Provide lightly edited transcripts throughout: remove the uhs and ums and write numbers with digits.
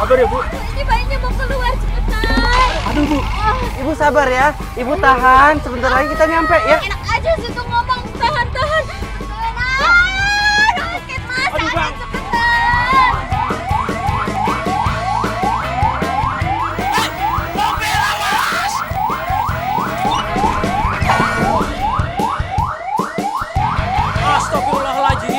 Sabar ya, Bu. Ini bayinya mau keluar cepetan. Aduh, Bu. Ibu sabar ya. Ibu tahan. Sebentar lagi kita nyampe ya. Enak aja sih tuh ngomong tahan-tahan. Sakit mas, Aduh, Bang. cepetan. Astagfirullahaladzim.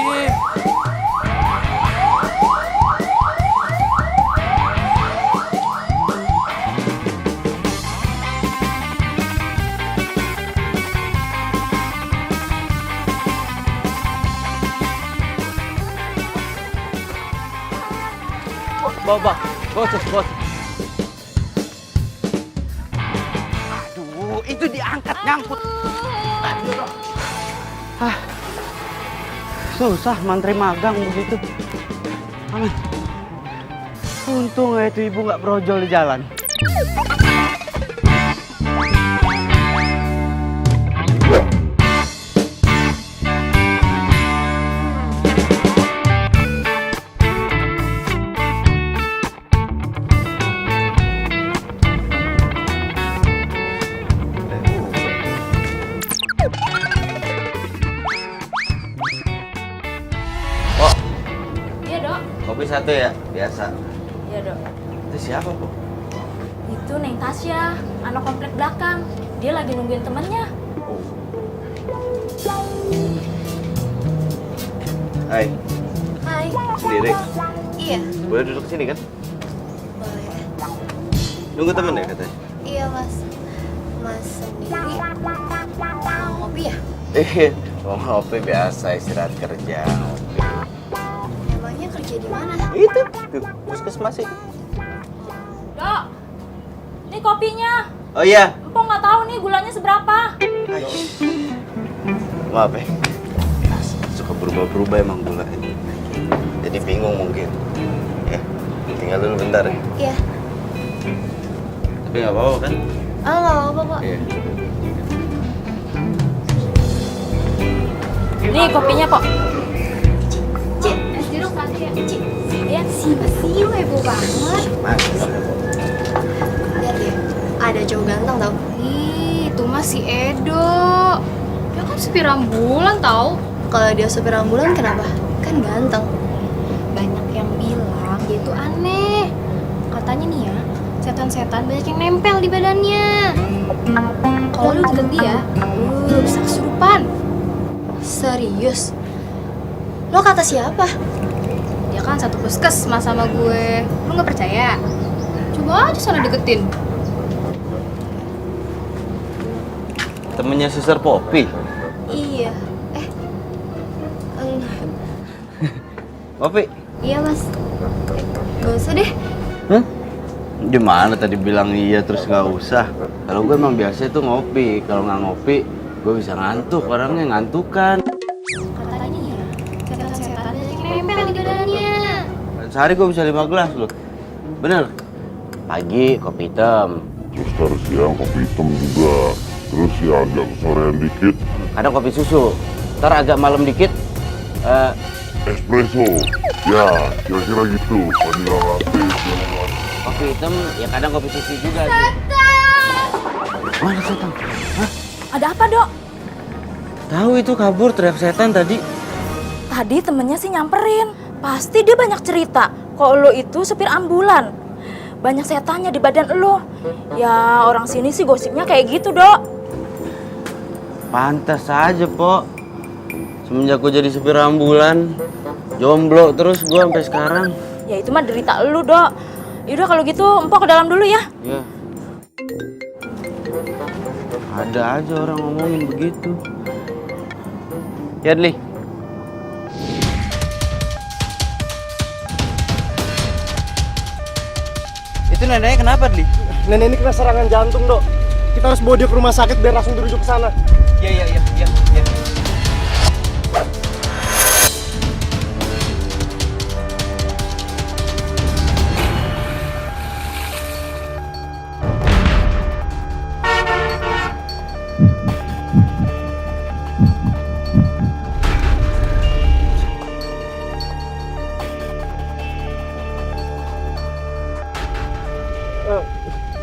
Bawa, bos. Aduh, itu diangkat nyangkut. Susah mantri magang begitu. Aman. Untung ya itu ibu nggak brojol di jalan. Iya dok. Kopi satu ya, biasa. Iya dok. Itu siapa, Bu? Itu Neng Tasya, anak komplek belakang. Dia lagi nungguin temennya. Hai, Hai. sendiri. Iya. Boleh duduk sini kan? Boleh. Nunggu temen ya katanya? Iya mas. Mas sendiri mau ngopi ya? Mau ngopi biasa, istirahat kerja. Emangnya kerja di mana? Itu, tuh, puskesmas itu. Dok, ini kopinya. Oh iya. Empok nggak tahu nih gulanya seberapa. Maaf ya. Suka berubah-berubah emang gula ini. Jadi bingung mungkin. Ya, tinggal dulu bentar ya. Iya. Tapi nggak apa-apa kan? Oh nggak apa-apa kok. Iya. Nih kopinya kok. Cik, es jeruk satu ya. Cik, ya siu heboh banget. Mas. Lihat deh, ada cowok ganteng tau. Ih, itu mah si Edo. Dia kan supir ambulan tau. Kalau dia supir ambulan kenapa? Kan ganteng. Banyak yang bilang dia itu aneh. Katanya nih ya, setan-setan banyak yang nempel di badannya. Kalau lu deket dia, bisa kesurupan. Serius? Lo kata siapa? Dia kan satu puskesmas sama gue. Lu nggak percaya? Coba aja sana deketin. Temennya Suster Poppy. Iya. Poppy. Iya mas. Gak usah deh. Hah? Gimana tadi bilang iya terus nggak usah? Kalau gue emang biasa itu ngopi. Kalau nggak ngopi, gue bisa ngantuk. Orangnya ngantukan. Katanya ya, setan-setan banyak yang nempel di badannya. Sehari gue bisa 5 gelas loh. Bener. Pagi kopi hitam. Terus ntar siang kopi hitam juga. Terus ya agak kesorean dikit Kadang kopi susu. Ntar agak malam dikit. espresso. Ya, kira-kira gitu. Vanilla latte, segala. Kopi hitam ya kadang kopi susu juga. Mana setan? Hah? Ada apa dok? Tahu itu kabur teriak setan tadi. Tadi temennya sih nyamperin. Pasti dia banyak cerita. Kalau lo itu supir ambulan. Banyak setannya di badan lo. Ya orang sini sih gosipnya kayak gitu dok. Pantas aja, Pok. Semenjak gue jadi supir ambulan, jomblo terus gue sampai sekarang. Ya itu mah derita lo dok. Yaudah kalau gitu empok ke dalam dulu ya. Ya. Ada aja orang ngomongin begitu. Ya, Dli. Itu neneknya kenapa, Dli? Nenek ini kena serangan jantung, Dok. Kita harus bawa dia ke rumah sakit biar langsung dirujuk ke sana. Iya.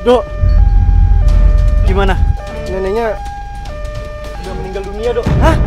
Dok, Gimana? neneknya udah meninggal dunia, Dok. Hah?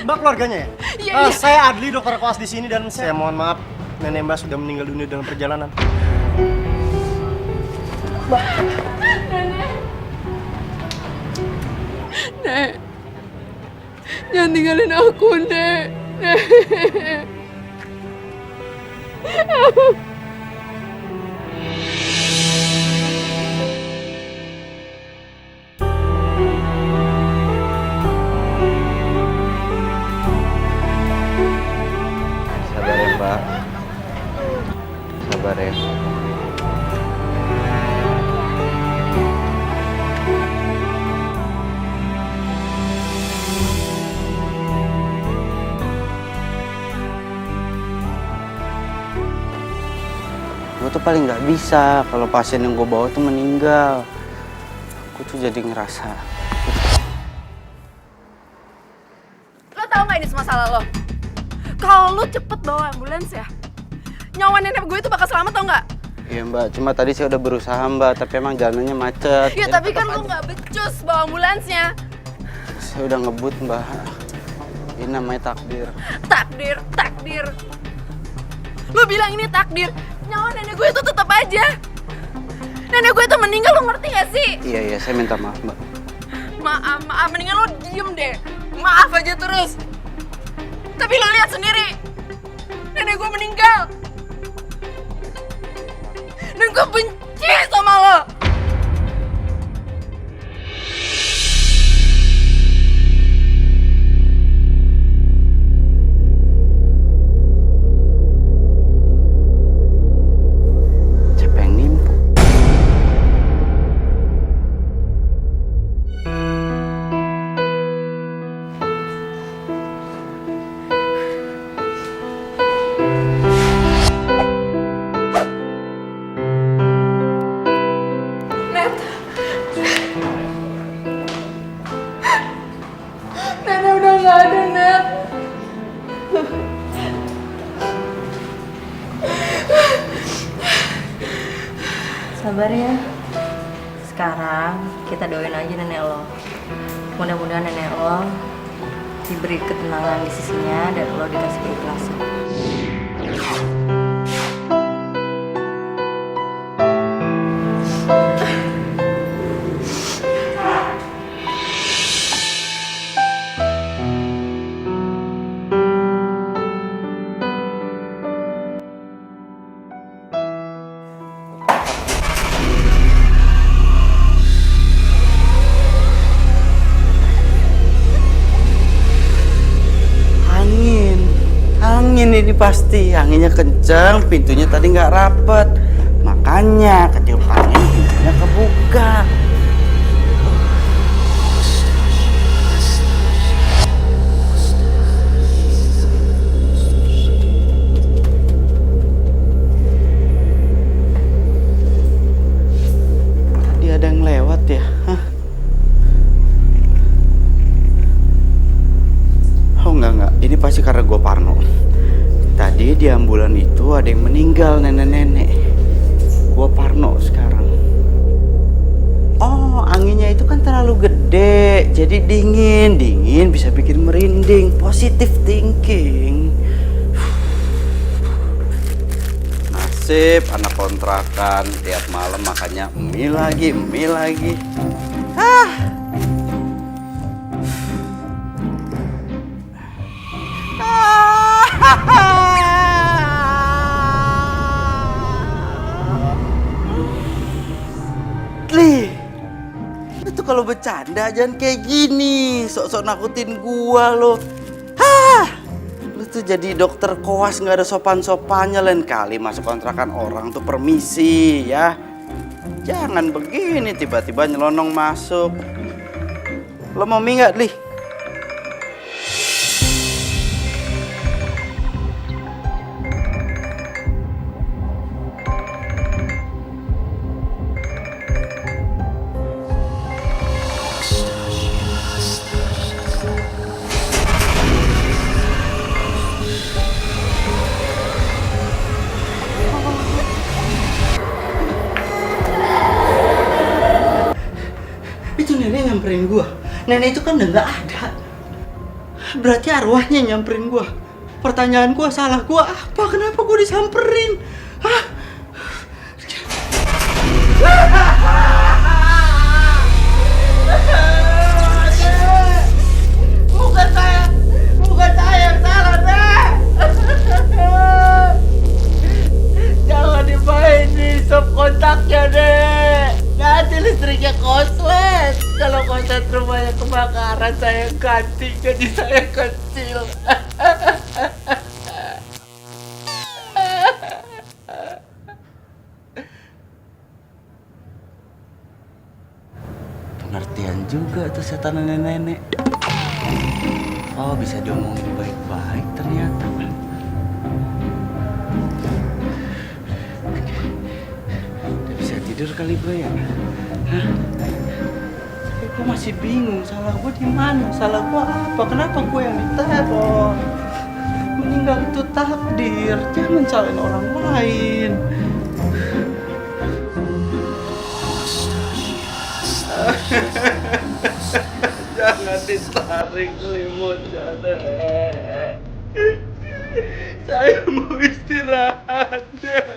Mbak keluarganya ya? Iya, iya. Saya Adli, dokter koas di sini dan saya mohon maaf nenek Mbak sudah meninggal dunia dalam perjalanan. Nek, jangan tinggalin aku, Nek. Nek. Sabar ya, Mbak. Sabar ya. Gue tuh paling nggak bisa kalau pasien yang gue bawa tuh meninggal. Gue tuh jadi ngerasa. Lo tau gak ini semua salah lo? Kalau lo cepet bawa ambulans ya, nyawa nenek gue itu bakal selamat tau gak? Iya Mbak, cuma tadi saya udah berusaha Mbak, tapi emang jalannya macet. Ya Jadi tapi kan tetep lo aja. gak becus bawa ambulansnya. Saya udah ngebut Mbak. Ini namanya takdir. Takdir, takdir. Lo bilang ini takdir, nyawa nenek gue itu tetap aja. Nenek gue itu meninggal, lo ngerti gak sih? Iya, saya minta maaf Mbak. Maaf, mendingan lo diem deh. Maaf aja terus. Tapi lo lihat sendiri, nenek gue meninggal. Dan gue benci sama lo. Siapa yang nipu? Net. Nenek udah gak ada, Net. Sabar ya. Sekarang kita doain aja nenek lo. Mudah-mudahan nenek lo diberi ketenangan di sisinya dan lo dikasih keikhlasan. Angin ini pasti, anginnya kenceng, pintunya tadi nggak rapet, makanya ketiup angin pintunya kebuka. Tadi ada yang lewat ya? Hah? Oh enggak, ini pasti karena gue parno. Tadi di ambulan itu ada yang meninggal, nenek-nenek. Gue parno sekarang. Oh, anginnya itu kan terlalu gede, jadi dingin bisa bikin merinding. Positive thinking. Nasib anak kontrakan tiap malam makannya mie lagi. Li, lu tuh kalau bercanda jangan kayak gini, sok-sok nakutin gua lo. Hah, lu Itu jadi dokter koas nggak ada sopan-sopannya, lain kali masuk kontrakan orang tuh permisi ya. Jangan begini tiba-tiba nyelonong masuk. Lo mau mie nggak, Li? Itu nenek nyamperin gua. Nenek itu kan udah nggak ada. Berarti arwahnya nyamperin gua. Pertanyaan gua, salah gua apa? Kenapa gua disamperin? Hah? Bukan saya yang salah, Nek. Jangan dimainin sop kontaknya, Nek. Nanti listriknya koslet. Kalau konslet rumahnya kebakaran, saya ganti jadi saya kecil. Pengertian juga tuh setan nenek-nenek. Oh, bisa diomongin baik-baik ternyata. Udah bisa tidur kali gue ya? Hah? Tapi gue masih bingung, salah gue di mana? Salah gue apa? Kenapa gue yang diteror? Meninggal itu takdir, jangan salahin orang lain. Jangan ditarik selimutnya, Nek. Saya mau istirahat, Nek.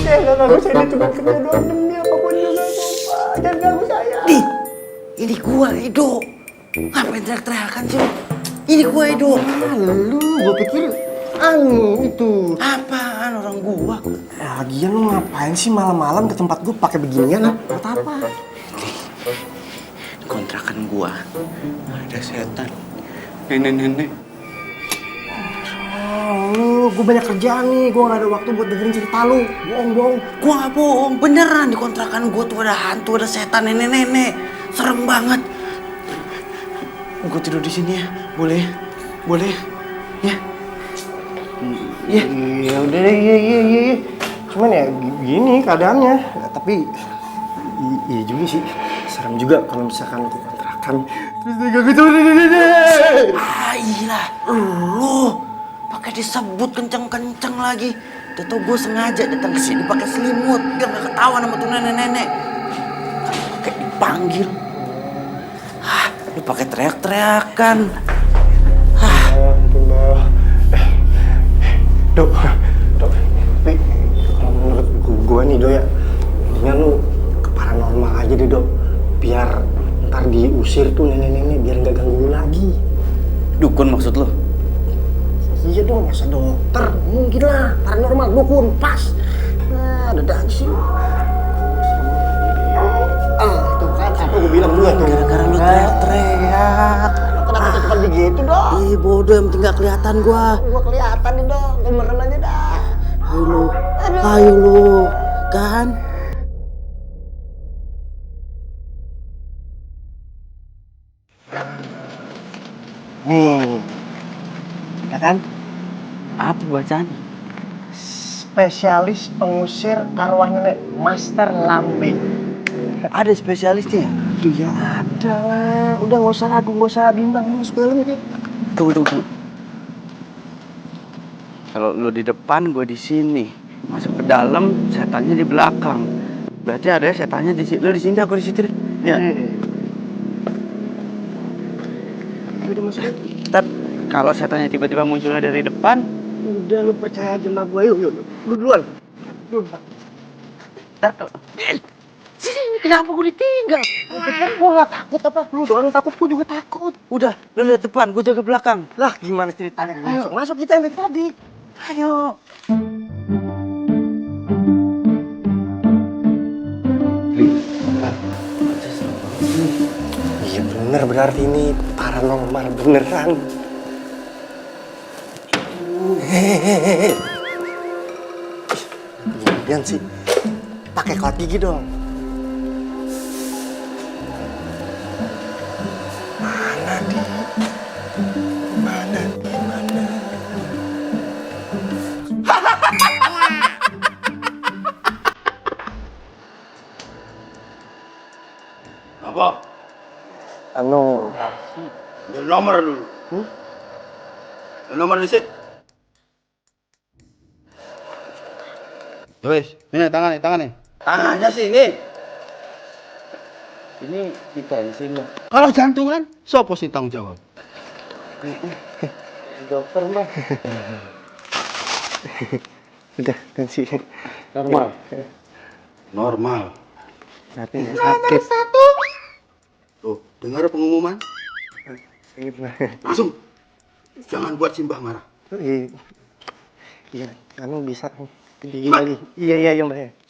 Jangan ganggu saya, ini cuma kerja doang demi apapun juga, Pak. Jangan ganggu saya. Ini gua, Edo. Ngapain teriak-teriakan sih? Ini gua, Edo. Lu, gue pikir itu. Apaan orang gua? Lagian lu ngapain sih malam-malam ke tempat gue pakai beginian? Buat apa? Di kontrakan gua ada setan. Nenek-nenek. Lu, gue banyak kerjaan nih, gue gak ada waktu buat dengerin cerita lu. Bohong. Gua nggak bohong, beneran di kontrakan gua tuh ada hantu, ada setan, nenek-nenek. Serem banget. Gua tidur di sini ya, boleh? Boleh? Ya. Ya. Iya udah deh, iya. Cuman ya gini keadaannya. Tapi iya juga sih. Serem juga kalau misalkan ke kontrakan. Terus dia gak gitu. Ah iya, lu pakai disebut kenceng-kenceng lagi. Udah tau gue sengaja datang ke sini pakai selimut biar gak ketahuan sama tuh nenek-nenek. Kayak dipanggil. Ah, lu pakai teriak-teriakan. Ampun, Mbak. Dok. Tapi kalau menurut gue nih, Dok ya, mendingan lu ke paranormal aja deh, Dok. Biar ntar diusir tuh nenek-nenek biar nggak ganggu lu lagi. Dukun maksud lo? Iya dong, masa dokter? Mungkin lah, paranormal, dukun, pas. Nah, ada aja sih. Tuh kan, apa gue bilang dulu tuh. Gara-gara lu teriak-teriak. Kenapa cepat begitu, Dok? Ih bodoh, yang penting gak kelihatan gua. Gua kelihatan nih, Dok. Gua merem aja dah. Ayo lu, kan? Nih, ya kan? Apa bacaannya? Spesialis pengusir arwah nenek, Master Lambe. Ada spesialisnya? Tuh ya ada. Udah nggak usah ragu, nggak usah bimbang, masuk ke dalam ya. Tunggu. Kalau lu di depan, gue di sini. Masuk dalam, setannya di belakang. Berarti ada setannya di sini. Lu di sini, aku di situ. Ya. Udah masuk. Ntar kalau setannya tiba-tiba munculnya dari depan, Udah lu percaya aja sama gue, yuk. Lu duluan. ntar Kenapa gue ditinggal? Gue gak takut apa? Lu doang takut, gue juga takut. udah, lu lihat depan, gue jaga belakang. Lah gimana ceritanya? Ayo, masuk kita yang dari tadi. Ayo. Iya bener, berarti ini paranormal beneran. Hehehe. Jangan sih, pakai kawat gigi dong. Mana di? Mana? Apa? Anu, Ambil nomor dulu. Ambil nomor di sini. Wes, ini tangan nih. Tangannya sini. Ini ditensin loh. Kalau jantungan, siapa sih tanggung jawab? dokter mbak. Udah, tensi. Normal. Normal. Tapi sakit. Tuh, dengar pengumuman? Sakit mbak. Langsung. Jangan buat Simbah marah. Iya, kamu bisa gigi lagi. Iya mbak.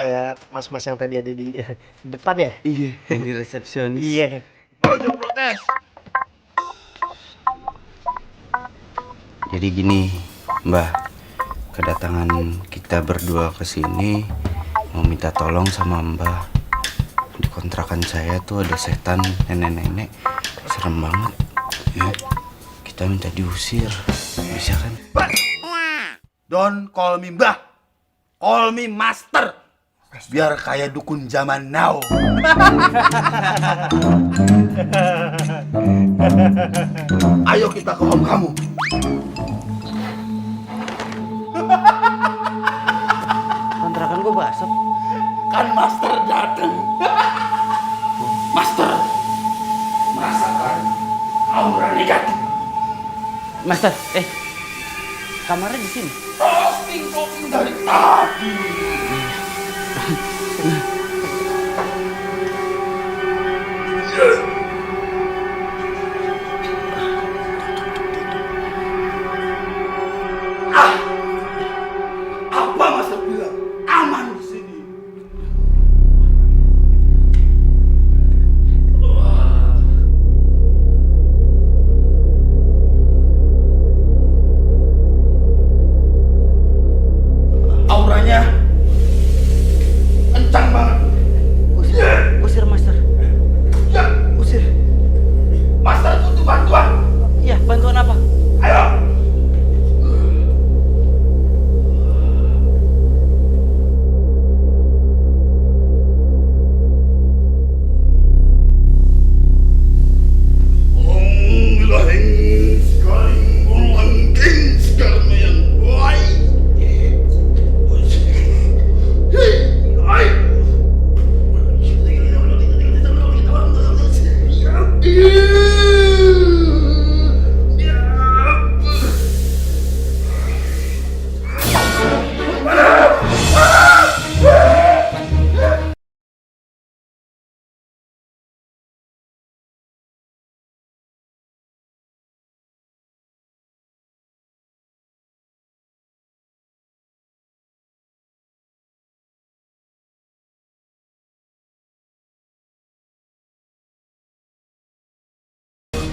Kayak mas-mas yang tadi ada di depan ya? Iya, yang di resepsionis. Iya. Ojo protes. Jadi gini, Mbah, kedatangan kita berdua ke sini mau minta tolong sama Mbah. Di kontrakan saya tuh ada setan nenek-nenek, serem banget. Ya, kita minta diusir, bisa kan? Don't call me Mbah, call me Master. Biar kayak dukun zaman now. Ayo kita ke om kamu. Kontrakan gua basah. Kan Master datang. Master merasakan aura negatif. Master, kamarnya di sini. Posting dari tadi. Apa Master bilang? Aman di sini. Auranya kencang banget. Usir, Master. Ya, Usir. Master butuh bantuan. Iya, bantuan apa? Ayo.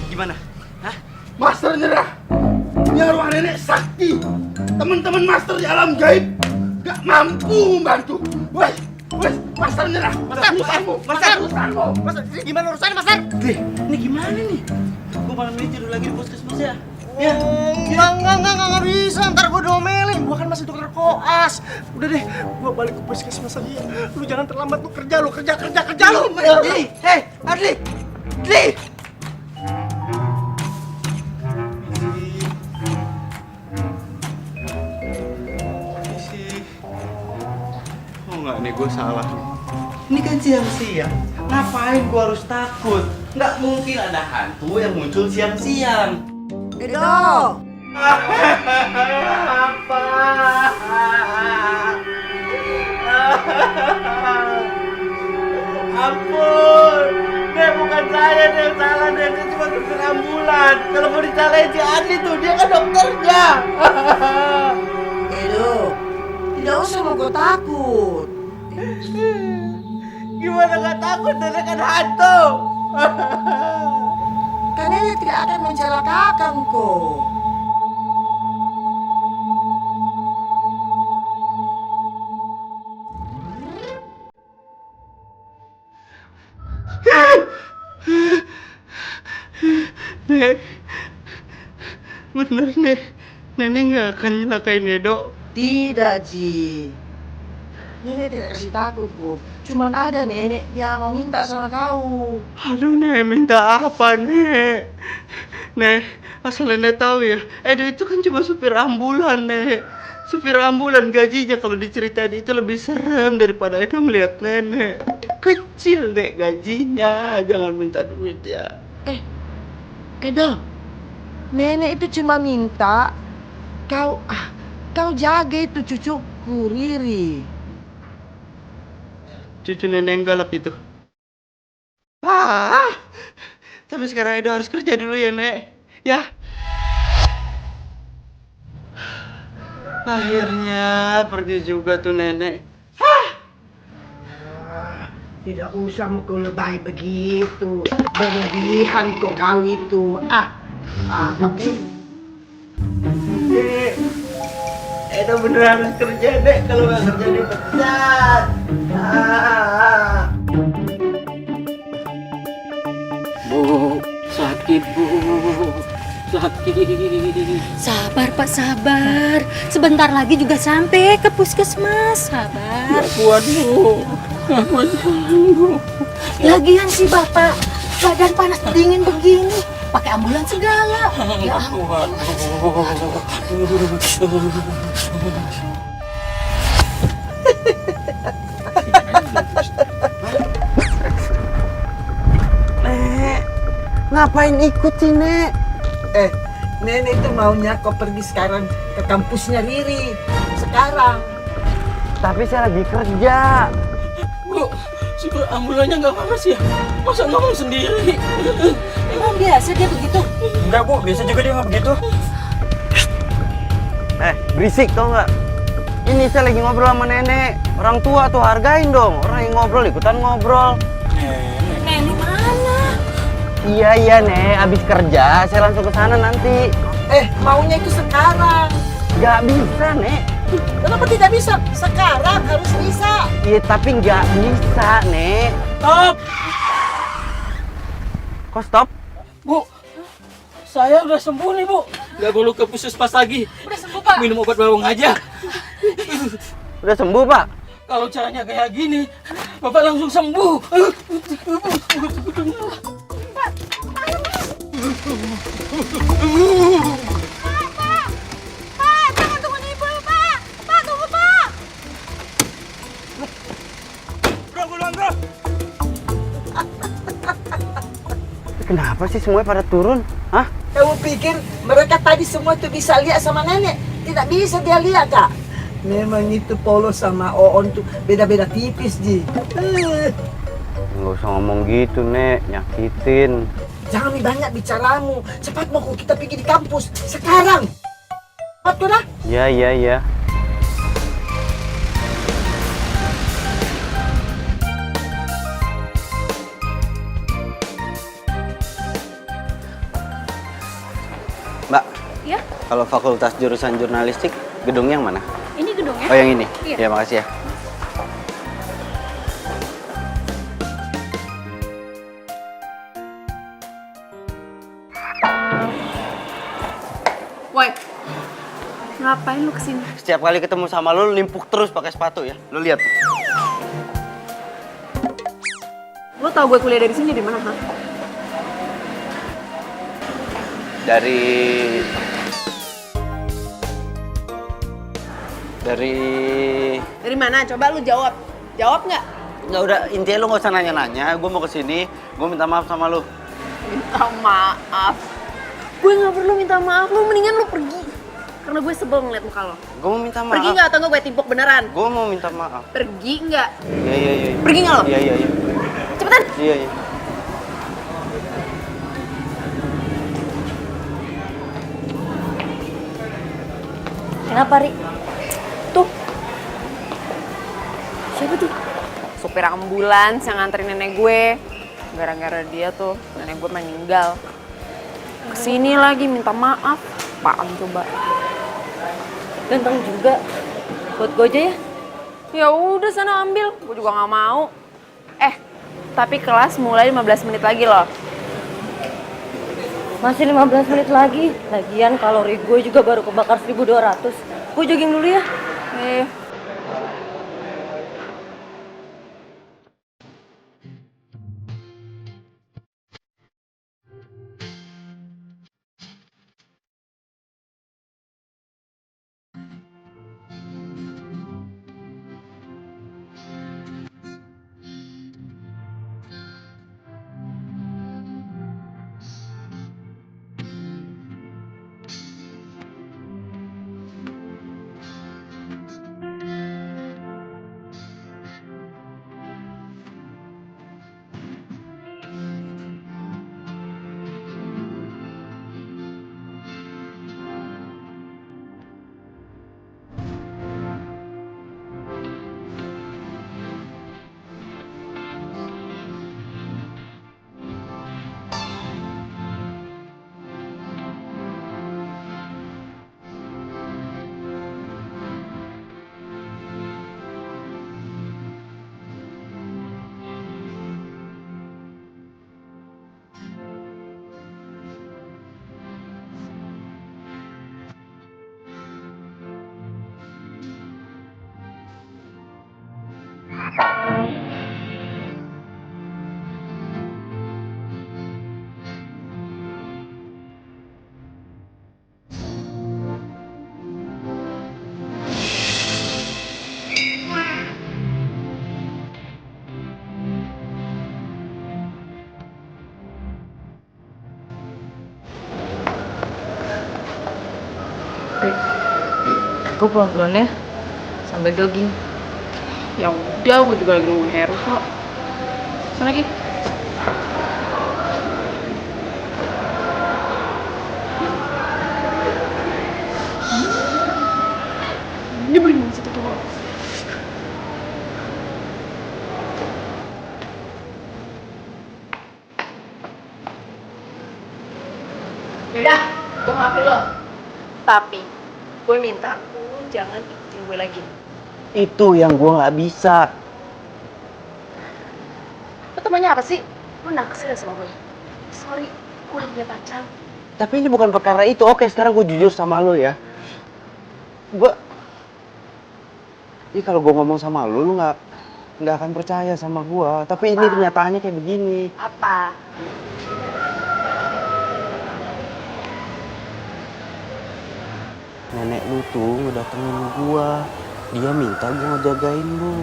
Gimana? Hah? Master nyerah. Ini arwah nenek sakti. Teman-teman Master di alam gaib gak mampu membantu. Wes, Master nyerah. Urusanmu. Mas, gimana urusannya, Mas? Ini gimana nih? Gua malam ini tidur lagi di puskesmas ya. Ya. Enggak bisa, ntar gue domelin. Gue kan masih dokter koas. Udah deh, gue balik ke puskesmas aja. Lu jangan terlambat, lu kerja lu. Adli, hei, Adli. Oh nggak nih, gue salah nih. Ini kan siang-siang, ngapain gue harus takut? Nggak mungkin ada hantu yang muncul siang-siang. Edo! Apa? Ampun, Nek bukan saya yang salah, Nek. Saya cuma supir ambulan. Kalau mau dicalain si Adli tuh, dia kan dokternya. Edo, tidak usah mau kau takut. Gimana nggak takut, Nenek kan hantu. Karena dia tidak akan mencelakakan kau. Nek, bener Nek, Nenek nggak akan nyelakain Edo. Tidak, Ji. Nenek tidak kasih takut, Bu. Cuman ada nenek yang mau minta sama kau. Aduh Nek, minta apa Nek? Nek, asal Nenek tahu ya, Edo itu kan cuma supir ambulan Nek. Supir ambulan gajinya kalau diceritain itu lebih serem daripada Edo melihat Nenek. Kecil Nek gajinya, jangan minta duit ya. Edo, nenek itu cuma minta kau jaga itu cucuku Riri. Cucu Nenek yang galak itu. Tapi sekarang Edo harus kerja dulu ya Nek. Ya. Akhirnya pergi juga tuh Nenek. Tidak usah kau lebay begitu. Berlebihan kau itu. Oke. Nek, Edo bener harus kerja Nek. Kalau nggak kerja dipecat. Bu, sakit Bu, sakit. Sabar Pak, sabar. Sebentar lagi juga sampai ke puskesmas. Sabar. Nggak kuat Bu, nggak kuat Bu. Lagian si Bapak badan panas dingin begini, pakai ambulan segala. Ya Nggak kuat Bu. Ngapain ikut sih, Nek? Nenek itu maunya kau pergi sekarang ke kampusnya Riri. Sekarang. Tapi saya lagi kerja. Bu, supir ambulannya nggak panas ya? Masa ngomong sendiri? emang biasa dia begitu. Enggak Bu, biasa juga dia nggak begitu. Berisik tau nggak? Ini saya lagi ngobrol sama Nenek. Orang tua tuh hargain dong. Orang yang ngobrol ikutan ngobrol. Nenek mana? Iya Nek, abis kerja saya langsung ke sana nanti. Maunya itu sekarang. Gak bisa Nek. Kenapa tidak bisa? Sekarang harus bisa. Iya tapi nggak bisa Nek. Stop! Kok stop? Bu, saya udah sembuh nih Bu. Nggak perlu ke puskesmas lagi. Udah sembuh Pak. Minum obat bawang aja. Udah sembuh Pak? Kalau caranya kayak gini, Bapak langsung sembuh. Pak, jangan tunggu ibu, Pak. Pak, tunggu, Pak. Kenapa sih semuanya pada turun? Hah? Kamu pikir mereka tadi semua itu bisa lihat sama nenek? Tidak bisa dia lihat, Kak. Memang itu Polos sama Oon tuh beda-beda tipis, Ji. Nggak usah ngomong gitu Nek, nyakitin. Jangan banyak bicaramu. Cepat mau kita pergi di kampus. Sekarang. Cepat tuh dah. Iya. Mbak, Ya, kalau fakultas jurusan jurnalistik, gedungnya yang mana? ini gedungnya. Oh yang ini? Iya. Ya makasih ya. Ngapain lu kesini? Setiap kali ketemu sama lu limpuk terus pakai sepatu ya. Lu lihat. Lu tau gue kuliah dari sini dari mana, ha? Dari Dari mana? Coba lu jawab. Jawab nggak? nggak udah, intinya lu nggak usah nanya-nanya. Gue mau kesini, gue minta maaf sama lu. Minta maaf. Gue nggak perlu minta maaf, lu mendingan lu pergi. Karena gue sebel ngeliat muka lo. Gue mau minta maaf. Pergi nggak atau nggak gue timpuk beneran? Gue mau minta maaf. Pergi nggak? Iya. Pergi nggak lo? Iya. Cepetan. Iya. Kenapa, Ri? Tuh. Siapa tuh? Supir ambulans yang nganterin nenek gue. Gara-gara dia tuh nenek gue meninggal. Kesini lagi minta maaf. Apaan coba? Ganteng juga. Buat gue aja ya? Ya udah sana ambil. Gue juga nggak mau. Tapi kelas mulai 15 menit lagi loh. Masih 15 menit lagi. Lagian kalori gue juga baru kebakar 1200. Gue jogging dulu ya. Gue pulang duluan ya, sambil jogging. Ya udah, gue juga lagi nunggu Heru kok. Sana lagi. Ini beli situ tuh. Yaudah, gue maafin lo. Tapi gue minta lu jangan ikutin gue lagi. Itu yang gue nggak bisa. Lo temannya apa sih? Lo naksir sama gue? Sorry, gue udah punya pacar. Tapi ini bukan perkara itu. Oke, sekarang gue jujur sama lo ya. Ini kalau gue ngomong sama lo nggak akan percaya sama gue. Tapi ini kenyataannya kayak begini. Apa? Nenek lu tuh ngedatengin gue. Dia minta gue ngejagain lu.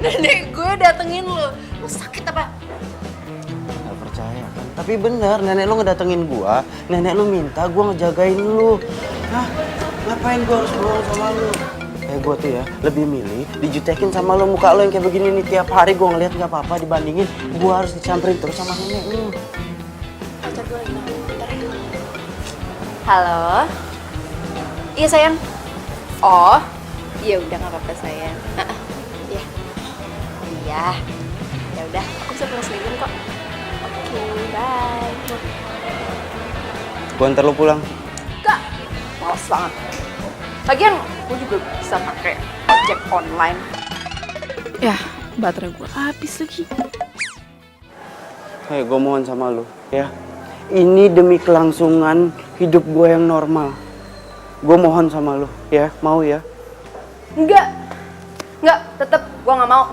Nenek gue datengin lo. Lo sakit apa? Gak percaya kan? Tapi bener, nenek lu ngedatengin gue. Nenek lu minta gue ngejagain lu. Hah? Ngapain gue harus bohong sama lu? Gue tuh ya lebih milih dijutekin sama lo, muka lo yang kayak begini nih tiap hari gue ngeliat nggak apa-apa dibandingin gue harus disamperin terus sama nenek lu. Pacar gue lagi nangis, bentar ya. Halo. Iya sayang. Oh, iya udah nggak apa-apa sayang. Iya. Iya. Ya udah, aku bisa pulang sendiri kok. Oke, bye. Gue antar lo pulang. Kak, males banget. Lagian gue juga bisa pakai ojek online. Ya, baterai gue habis lagi. Hei, gue mohon sama lu, ya. Ini demi kelangsungan hidup gue yang normal. Gue mohon sama lu, ya. Mau ya? Enggak, tetep gue nggak mau.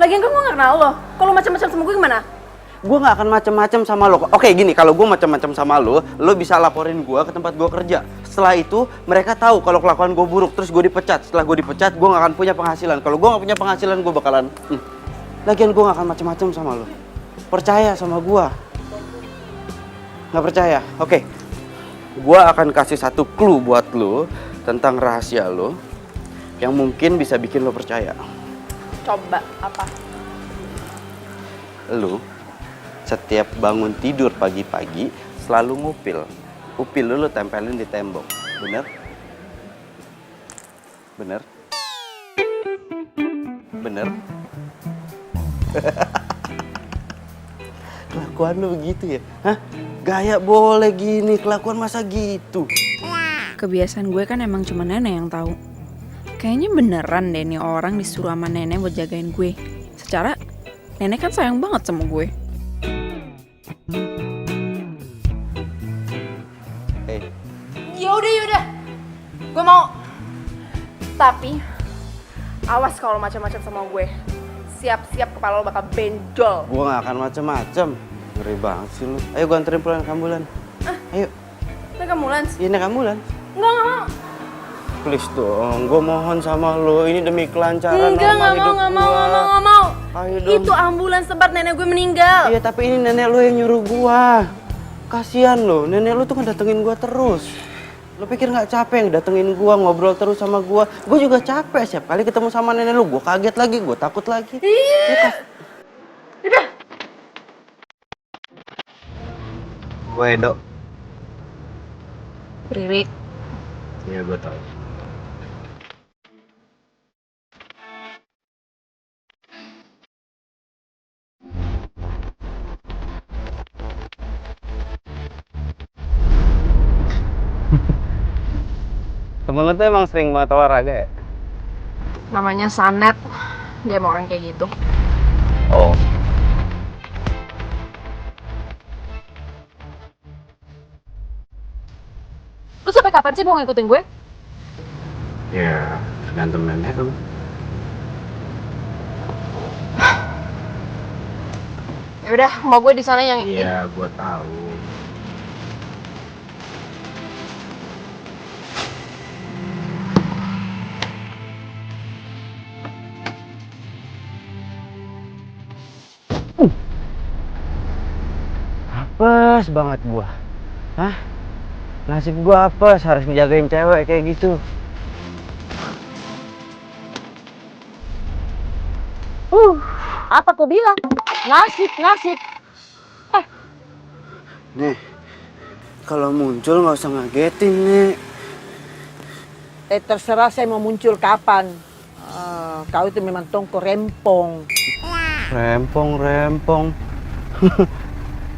Lagian kan gue nggak kenal lo. Kalau macam-macam sama gue gimana? Gue nggak akan macem-macem sama lo. Oke, gini, kalau gue macem-macem sama lo bisa laporin gue ke tempat gue kerja. Setelah itu, mereka tahu kalau kelakuan gue buruk, terus gue dipecat. Setelah gue dipecat, gue nggak akan punya penghasilan. Kalau gue nggak punya penghasilan, gue bakalan... Lagian gue nggak akan macem-macem sama lo. Percaya sama gue. Nggak percaya? Oke. Gue akan kasih satu clue buat lo tentang rahasia lo yang mungkin bisa bikin lo percaya. Coba apa? Lo setiap bangun tidur pagi-pagi selalu ngupil. Upil lu tempelin di tembok. Bener? Bener? Bener? Kelakuan lu begitu ya? Hah? Gaya boleh gini, kelakuan masa gitu? Kebiasaan gue kan emang cuma nenek yang tahu. Kayaknya beneran deh nih orang disuruh sama nenek buat jagain gue. Secara nenek kan sayang banget sama gue. Yaudah. Gue mau. Tapi awas kalau macam-macam sama gue. Siap-siap kepala lo bakal benjol. Gue gak akan macem-macem. Ngeri banget sih lu. Ayo gue anterin pulang ke ambulan. Ayo. Naik ambulans? Iya, naik ambulan. Enggak mau. Please dong, gue mohon sama lo. Ini demi kelancaran Enggak, normal hidup gue. nggak mau. Ayo dong. Itu ambulans tempat nenek gue meninggal. Iya, tapi ini nenek lo yang nyuruh gue. Kasian lo, nenek lo tuh kan datengin gue terus. Lo pikir nggak capek datengin gue, ngobrol terus sama gue? Gue juga capek, setiap kali ketemu sama nenek lo, gue kaget lagi, gue takut lagi. Iya. Udah. Gue Edo. Riri. Iya, gue tau. Temen lu tuh emang sering banget olahraga ya? Namanya Sanet. Dia emang orang kayak gitu. Oh. Lu sampai kapan sih mau ngikutin gue? Ya, tergantung nenek lu. Ya udah, mau gue di sana yang Iya, gue tahu. Apes banget gua. Hah? Nasib gua apes, harus ngejagain cewek kayak gitu. Apa kau bilang? Nasib. Nih, kalau muncul nggak usah ngagetin, Nek. Terserah saya mau muncul kapan. Kau itu memang tongko rempong. Rempong.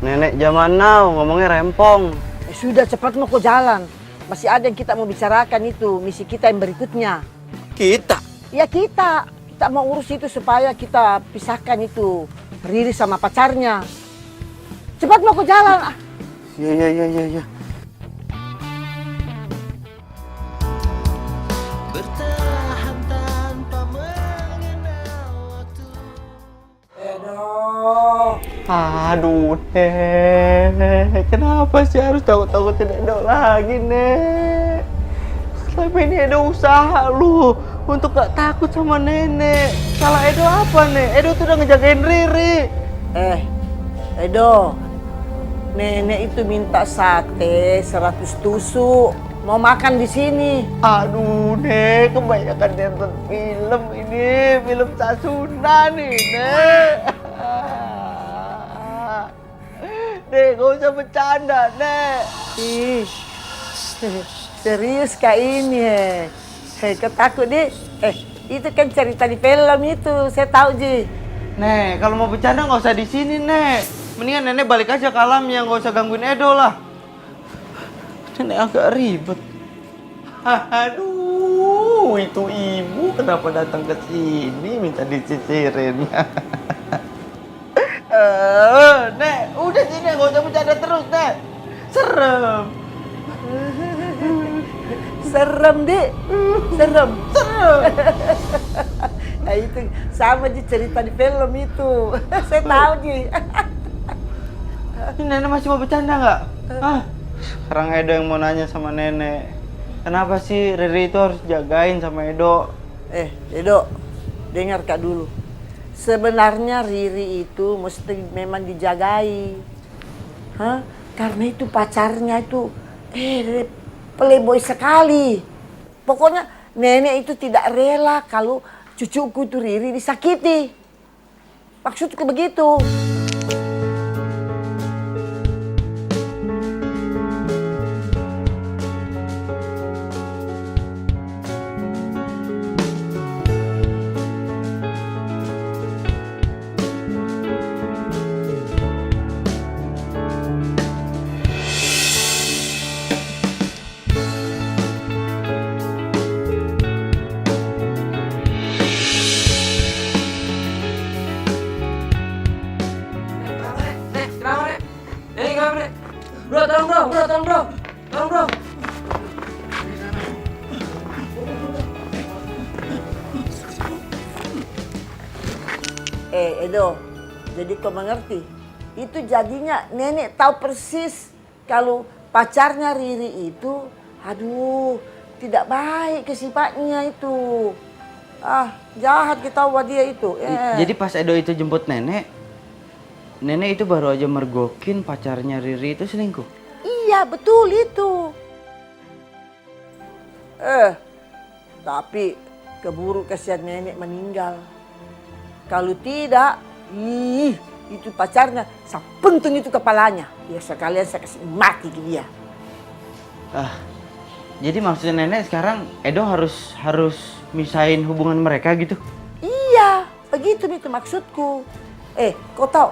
Nenek zaman now ngomongnya rempong. Sudah cepat mau kau jalan. Masih ada yang kita mau bicarakan itu, misi kita yang berikutnya. Kita? Ya kita mau urus itu supaya kita pisahkan itu Riri sama pacarnya. Cepat mau kau jalan. Iya. Aduh, Nek. Kenapa sih harus takut-takutin Edo lagi, Nek? Selama ini Edo usaha lu untuk gak takut sama nenek. Salah Edo apa, Nek? Edo tuh udah ngejagain Riri. Edo, nenek itu minta sate 100 tusuk. Mau makan di sini. Aduh, Nek, kebanyakan nonton film ini. Film Sasunda nih, Nek. Nek, gak usah bercanda, Nek. Ih, serius kak ini kau takut deh. Itu kan cerita di film itu, saya tahu Ji. Nek, kalau mau bercanda nggak usah di sini, Nek. Mendingan nenek balik aja ke alamnya, nggak usah gangguin Edo lah. Nenek agak ribet. Aduh, itu ibu kenapa datang ke sini minta dicicirin? Nek, udah sini nggak usah bercanda terus, Nek. Serem. Serem, Dik. Serem. Nah, itu sama di cerita di film itu. Saya tahu, Ji. Ini nenek masih mau bercanda nggak? Hah? Sekarang Edo yang mau nanya sama nenek. Kenapa sih Riri itu harus jagain sama Edo? Edo, dengar Kak dulu. Sebenarnya Riri itu mesti memang dijagai. Hah? Karena itu pacarnya itu playboy sekali. Pokoknya nenek itu tidak rela kalau cucuku itu Riri disakiti. Maksudku begitu. Bro, tolong bro. Edo, jadi kau mengerti? Itu jadinya nenek tahu persis kalau pacarnya Riri itu, aduh, tidak baik ke sifatnya itu. Jahat kita tahu dia itu. Jadi pas Edo itu jemput nenek itu baru aja mergokin pacarnya Riri itu selingkuh. Iya, betul itu. Tapi keburu kasihan nenek meninggal. Kalau tidak, itu pacarnya, saya pentung itu kepalanya. Ya sekalian saya kasih mati ke dia. Jadi maksudnya nenek sekarang Edo harus misahin hubungan mereka gitu? Iya, begitu itu maksudku. Kau tahu?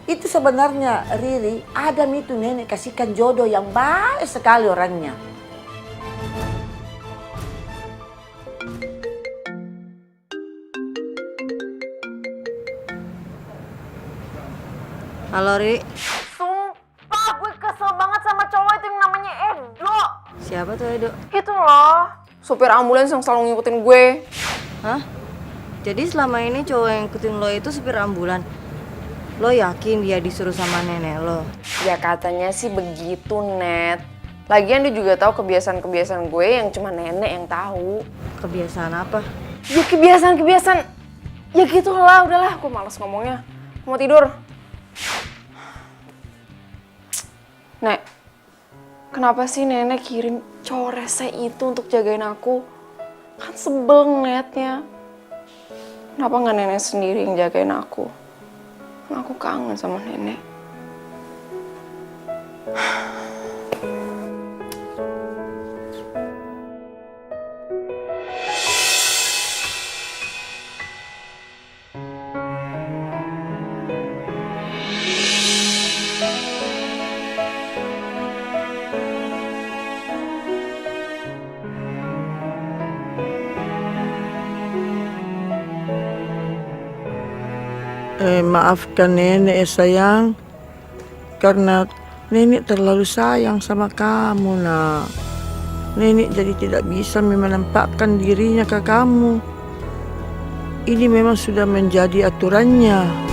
Itu sebenarnya Riri ada itu nenek kasihkan jodoh yang baik sekali orangnya. Halo, Ri. Sumpah gue kesel banget sama cowok itu yang namanya Edo. Siapa tuh Edo? Itu loh, supir ambulans yang selalu ngikutin gue. Hah? Jadi selama ini cowok yang ngikutin lo itu supir ambulan? Lo yakin dia disuruh sama nenek lo? Ya katanya sih begitu, Net. Lagian dia juga tahu kebiasaan-kebiasaan gue yang cuma nenek yang tahu. Kebiasaan apa? Ya kebiasaan. Ya gitulah, udahlah, gue malas ngomongnya. Mau tidur. Nek, kenapa sih nenek kirim cowok rese itu untuk jagain aku? Kan sebel ngeliatnya. Kenapa nggak nenek sendiri yang jagain aku? Kan aku kangen sama nenek. Maafkan nenek sayang, karena nenek terlalu sayang sama kamu nak. Nenek jadi tidak bisa menampakkan dirinya ke kamu. Ini memang sudah menjadi aturannya.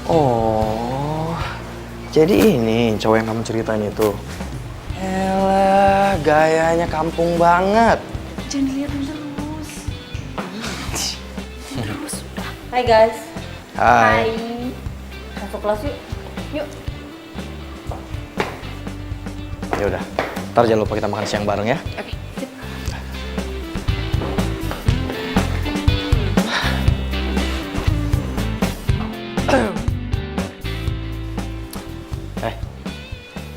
Oh, jadi ini cowok yang kamu ceritain itu. Elah, gayanya kampung banget. Jangan dilihatin terus. Hai guys. Hai. Masuk kelas yuk. Ya udah. Ntar jangan lupa kita makan siang bareng ya. Oke, sip.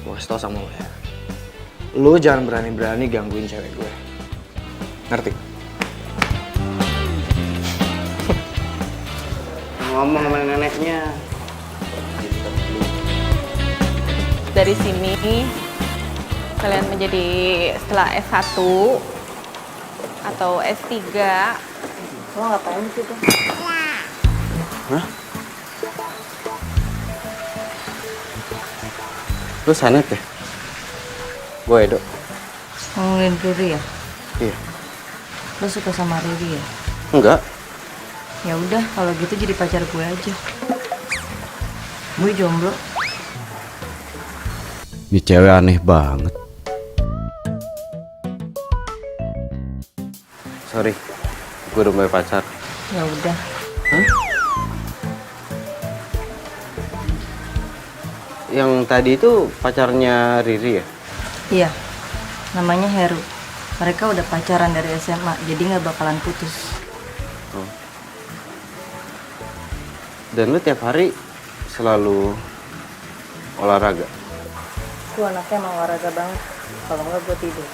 Gue kasih tau sama lo ya. Lo jangan berani-berani gangguin cewek gue. Ngerti? Ngomong sama neneknya. Dari sini kalian menjadi setelah S1 atau S3. Lo ngapain sih tuh? Hah? Lu Sanet ya? Gue Edo. Ngomongin Riri ya? Iya. Lo suka sama Riri ya? Enggak. Ya udah, kalau gitu jadi pacar gue aja. Gue jomblo. Ini cewek aneh banget. Sorry, gue udah punya pacar. Ya udah. Hah? Yang tadi itu pacarnya Riri ya? Iya, namanya Heru. Mereka udah pacaran dari SMA, jadi nggak bakalan putus. Oh. Dan lu tiap hari selalu olahraga? Gue anaknya emang olahraga banget. Kalau nggak gue tidur.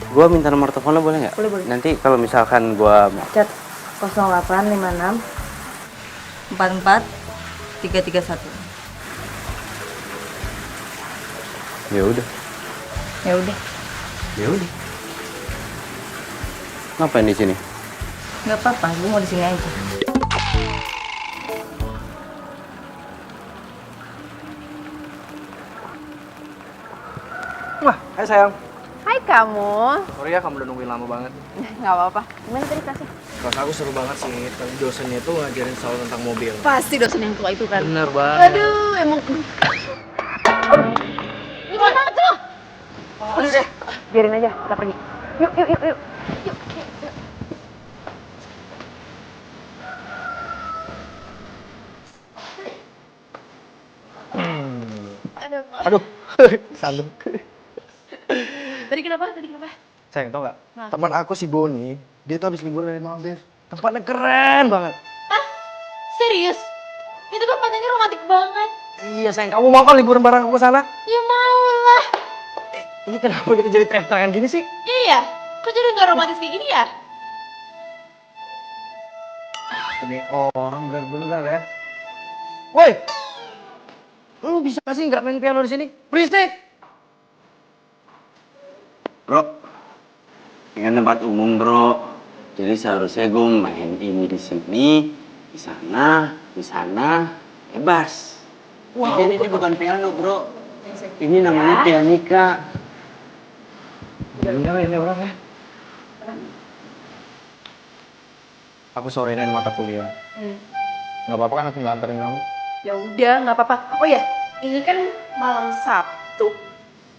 Gue minta nomor teleponnya boleh nggak? Boleh, boleh. Nanti kalau misalkan gue... Chat 0856 44 331. Ya udah. Ya udah. Ya udah. Ngapain di sini? Nggak apa-apa, gue mau di sini aja. Wah, hai sayang. Hai kamu. Sorry ya kamu udah nungguin lama banget. Nggak apa-apa. Gimana tadi kelasnya? Kelas aku seru banget sih. Tadi dosennya tuh ngajarin selalu tentang mobil. Pasti dosen yang tua itu kan. Bener banget. Aduh, emang. Gimana tuh? Udah deh, biarin aja, kita pergi. Yuk, yuk, yuk, yuk. Aduh, sandung. Tadi kenapa? Sayang, tau gak? Nah. Teman aku si Boni, dia tuh habis liburan dari Maldives. Tempatnya keren banget. Serius? Itu tempatnya romantis banget. Iya sayang, kamu mau kan liburan bareng aku ke sana? Ya mau lah. Ini kenapa kita jadi teriak-teriakan gini sih? Iya, kok jadi nggak romantis kayak gini ya? Ini orang bener-bener ya. Woi, lu bisa sih nggak main piano di sini? Berisik! Bro, ini kan tempat umum bro. Jadi seharusnya gue main ini di sini, di sana, bebas. Wow. Jadi ini bukan piano bro. Ini namanya pianika. Gila ini orang ya. Aku sorein mata kuliah. Nggak apa-apa kan aku nganterin kamu? Ya udah, nggak apa-apa. Oh ya, ini kan malam Sabtu.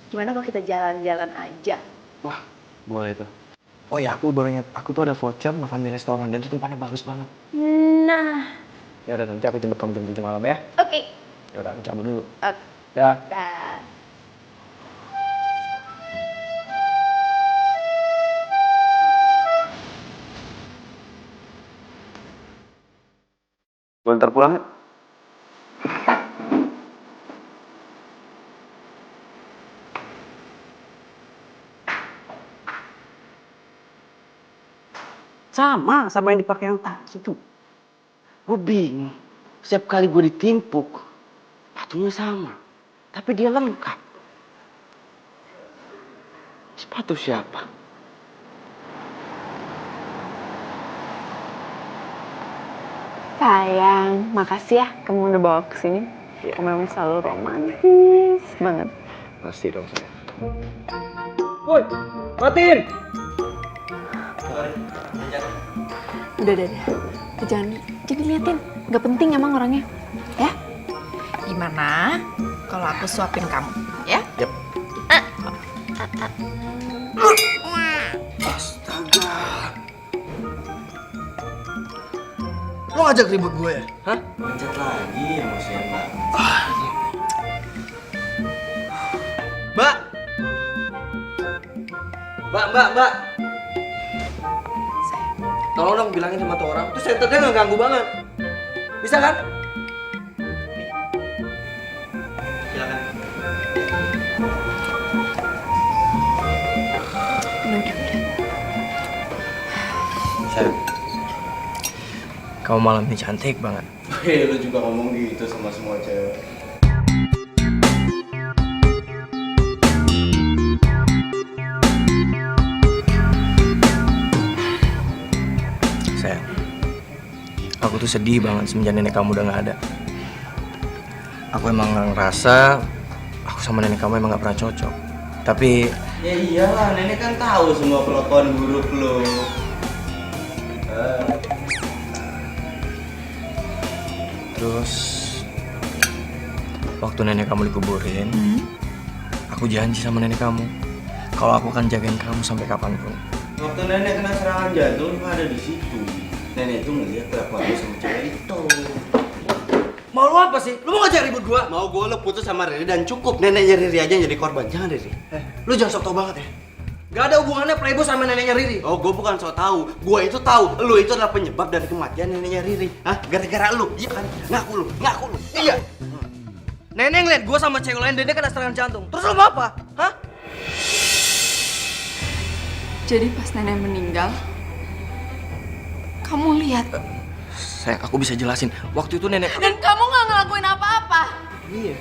Gimana kalau kita jalan-jalan aja? Wah, boleh tuh. Oh ya, aku baru ingat. Aku tuh ada voucher makan di restoran dan itu tempatnya bagus banget. Nah, Ya udah nanti aku jemput kamu jam 7 malam ya. oke. Ya udah, aku cabut dulu. Oke. Ya. Dah. Gue ntar pulang ya. Sama yang dipakai yang tadi itu. Gue bingung. Setiap kali gue ditimpuk, sepatunya sama. Tapi dia lengkap. Sepatu siapa? Sayang, makasih ya kamu udah bawa kesini. Kamu memang selalu romantis banget. Pasti dong saya. Woi, matiin! Udah. Jangan liatin. Gak penting emang orangnya. Ya? Gimana kalau aku suapin kamu? Ya? Yap. Astaga. Lo ngajak ribut gue ya? Hah? Lanjut lagi emosian banget. Mbak. Tolong dong bilangin sama tuh orang. Tuh senternya nggak ganggu banget. Bisa kan? Silakan. Udah. Sayang, kamu malam ini cantik banget. Lu juga ngomong gitu sama semua cewek. Sayang, aku tuh sedih banget semenjak nenek kamu udah gak ada. Aku emang ngerasa aku sama nenek kamu emang gak pernah cocok. Tapi ya iyalah, nenek kan tahu semua kelakuan buruk lo. Terus waktu nenek kamu dikuburin, aku janji sama nenek kamu kalau aku akan jagain kamu sampai kapanpun. Waktu nenek kena serangan jantung, lu ada di situ. Nenek itu ngeliat kelakuan lu sama cewek itu. Mau lu apa sih? Lu mau ngajak ribut gua? Mau gua lu putus sama Riri dan cukup neneknya Riri aja yang jadi korban. Jangan Riri. Lu jangan sok tau banget ya. Gak ada hubungannya Playboy sama neneknya Riri. Oh, gua bukan sok tahu. Gua itu tahu. Lu itu adalah penyebab dari kematian neneknya Riri. Hah? Gara-gara lu. Iya kan? Ngaku lu. Iya. Nenek ngeliat gua sama cewek lain dan dia kena serangan jantung. Terus lu mau apa? Hah? Jadi pas nenek meninggal, kamu lihat. Sayang, aku bisa jelasin. Waktu itu nenek... Dan kamu nggak ngelakuin apa-apa. Iya.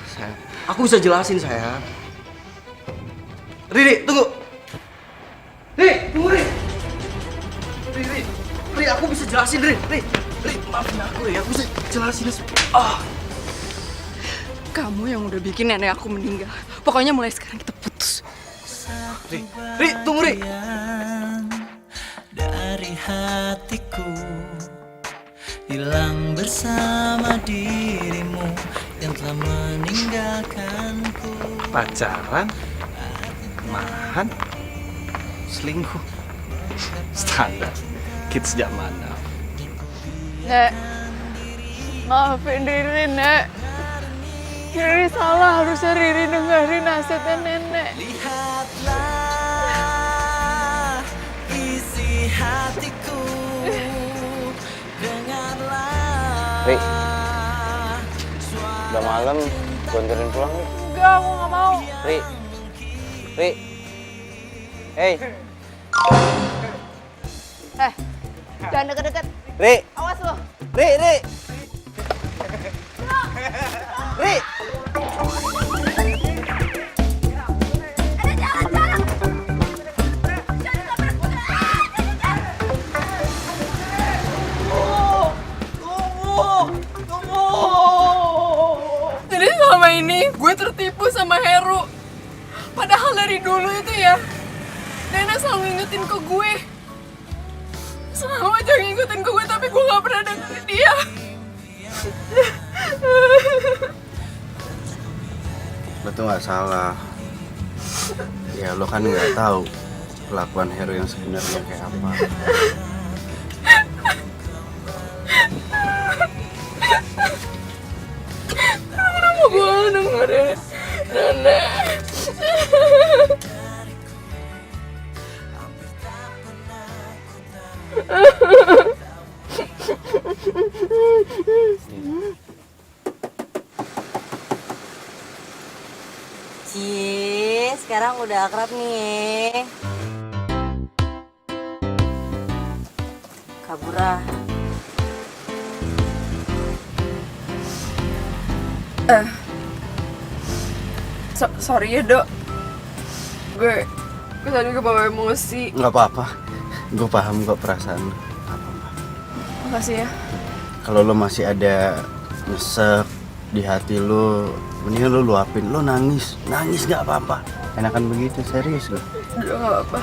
Sayang, aku bisa jelasin, sayang. Riri, tunggu. Riri, tunggu, Riri. Riri, aku bisa jelasin, Riri, maafin aku ya, aku bisa jelasin. Kamu yang udah bikin nenek aku meninggal. Pokoknya mulai sekarang kita putus. Riri, tunggu, Riri. Dari hatiku hilang bersama dirimu yang telah meninggalkanku. Pacaran, malahan, selingkuh, standar kids zaman now. Nek, maafin Riri, Nek. Riri salah, harusnya Riri dengerin nasihatnya nenek. Lihatlah isi hatiku, dengarlah. Ri, udah malam, gue anterin pulang nih. Enggak, aku nggak mau. Ri, hey. Jangan deket-deket. Ri, Awas lo. Ri. Jadi selama ini gue tertipu sama Heru. Padahal dari dulu itu ya, nenek selalu ngingetin ke gue. Selalu aja ngingetin ke gue, tapi gue gak pernah dengerin dia. Lo tuh nggak salah. Ya lo kan nggak tahu kelakuan Heru yang sebenarnya kayak apa. Kenapa gue gak dengerin nenek? Cie, sekarang udah akrab nih. Kabura. Sorry ya, Dok. Gue tadi kebawa emosi. Nggak apa-apa. Gue paham kok perasaan lo. Makasih ya. Kalau lo masih ada nyesek di hati lo, mendingan lo luapin. Lo nangis nggak apa-apa. Enakan begitu, serius lo. Udah gak apa-apa.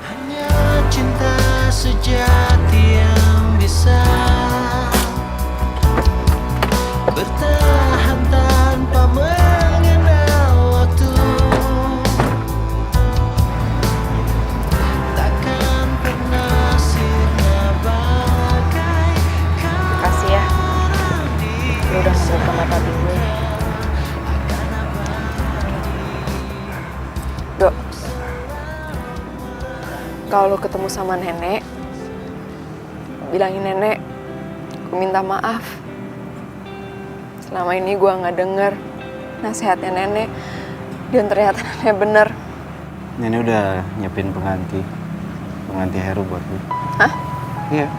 Hanya cinta sejati yang bisa bertahan tanpa mengenal waktu. Takkan pernah sirna bagai Makasih ya. kalau lo ketemu sama nenek, bilangin nenek, gue minta maaf. Selama ini gue nggak denger nasihatnya nenek, dan ternyata nenek bener. Nenek udah nyiapin pengganti Heru buat gue. Hah? Iya.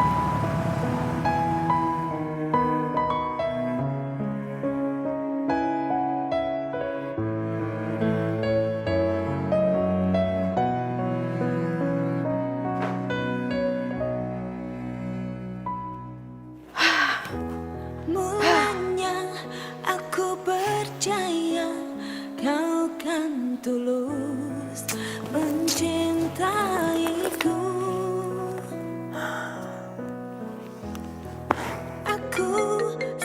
Mulanya aku percaya kau kan tulus mencintaiku. Aku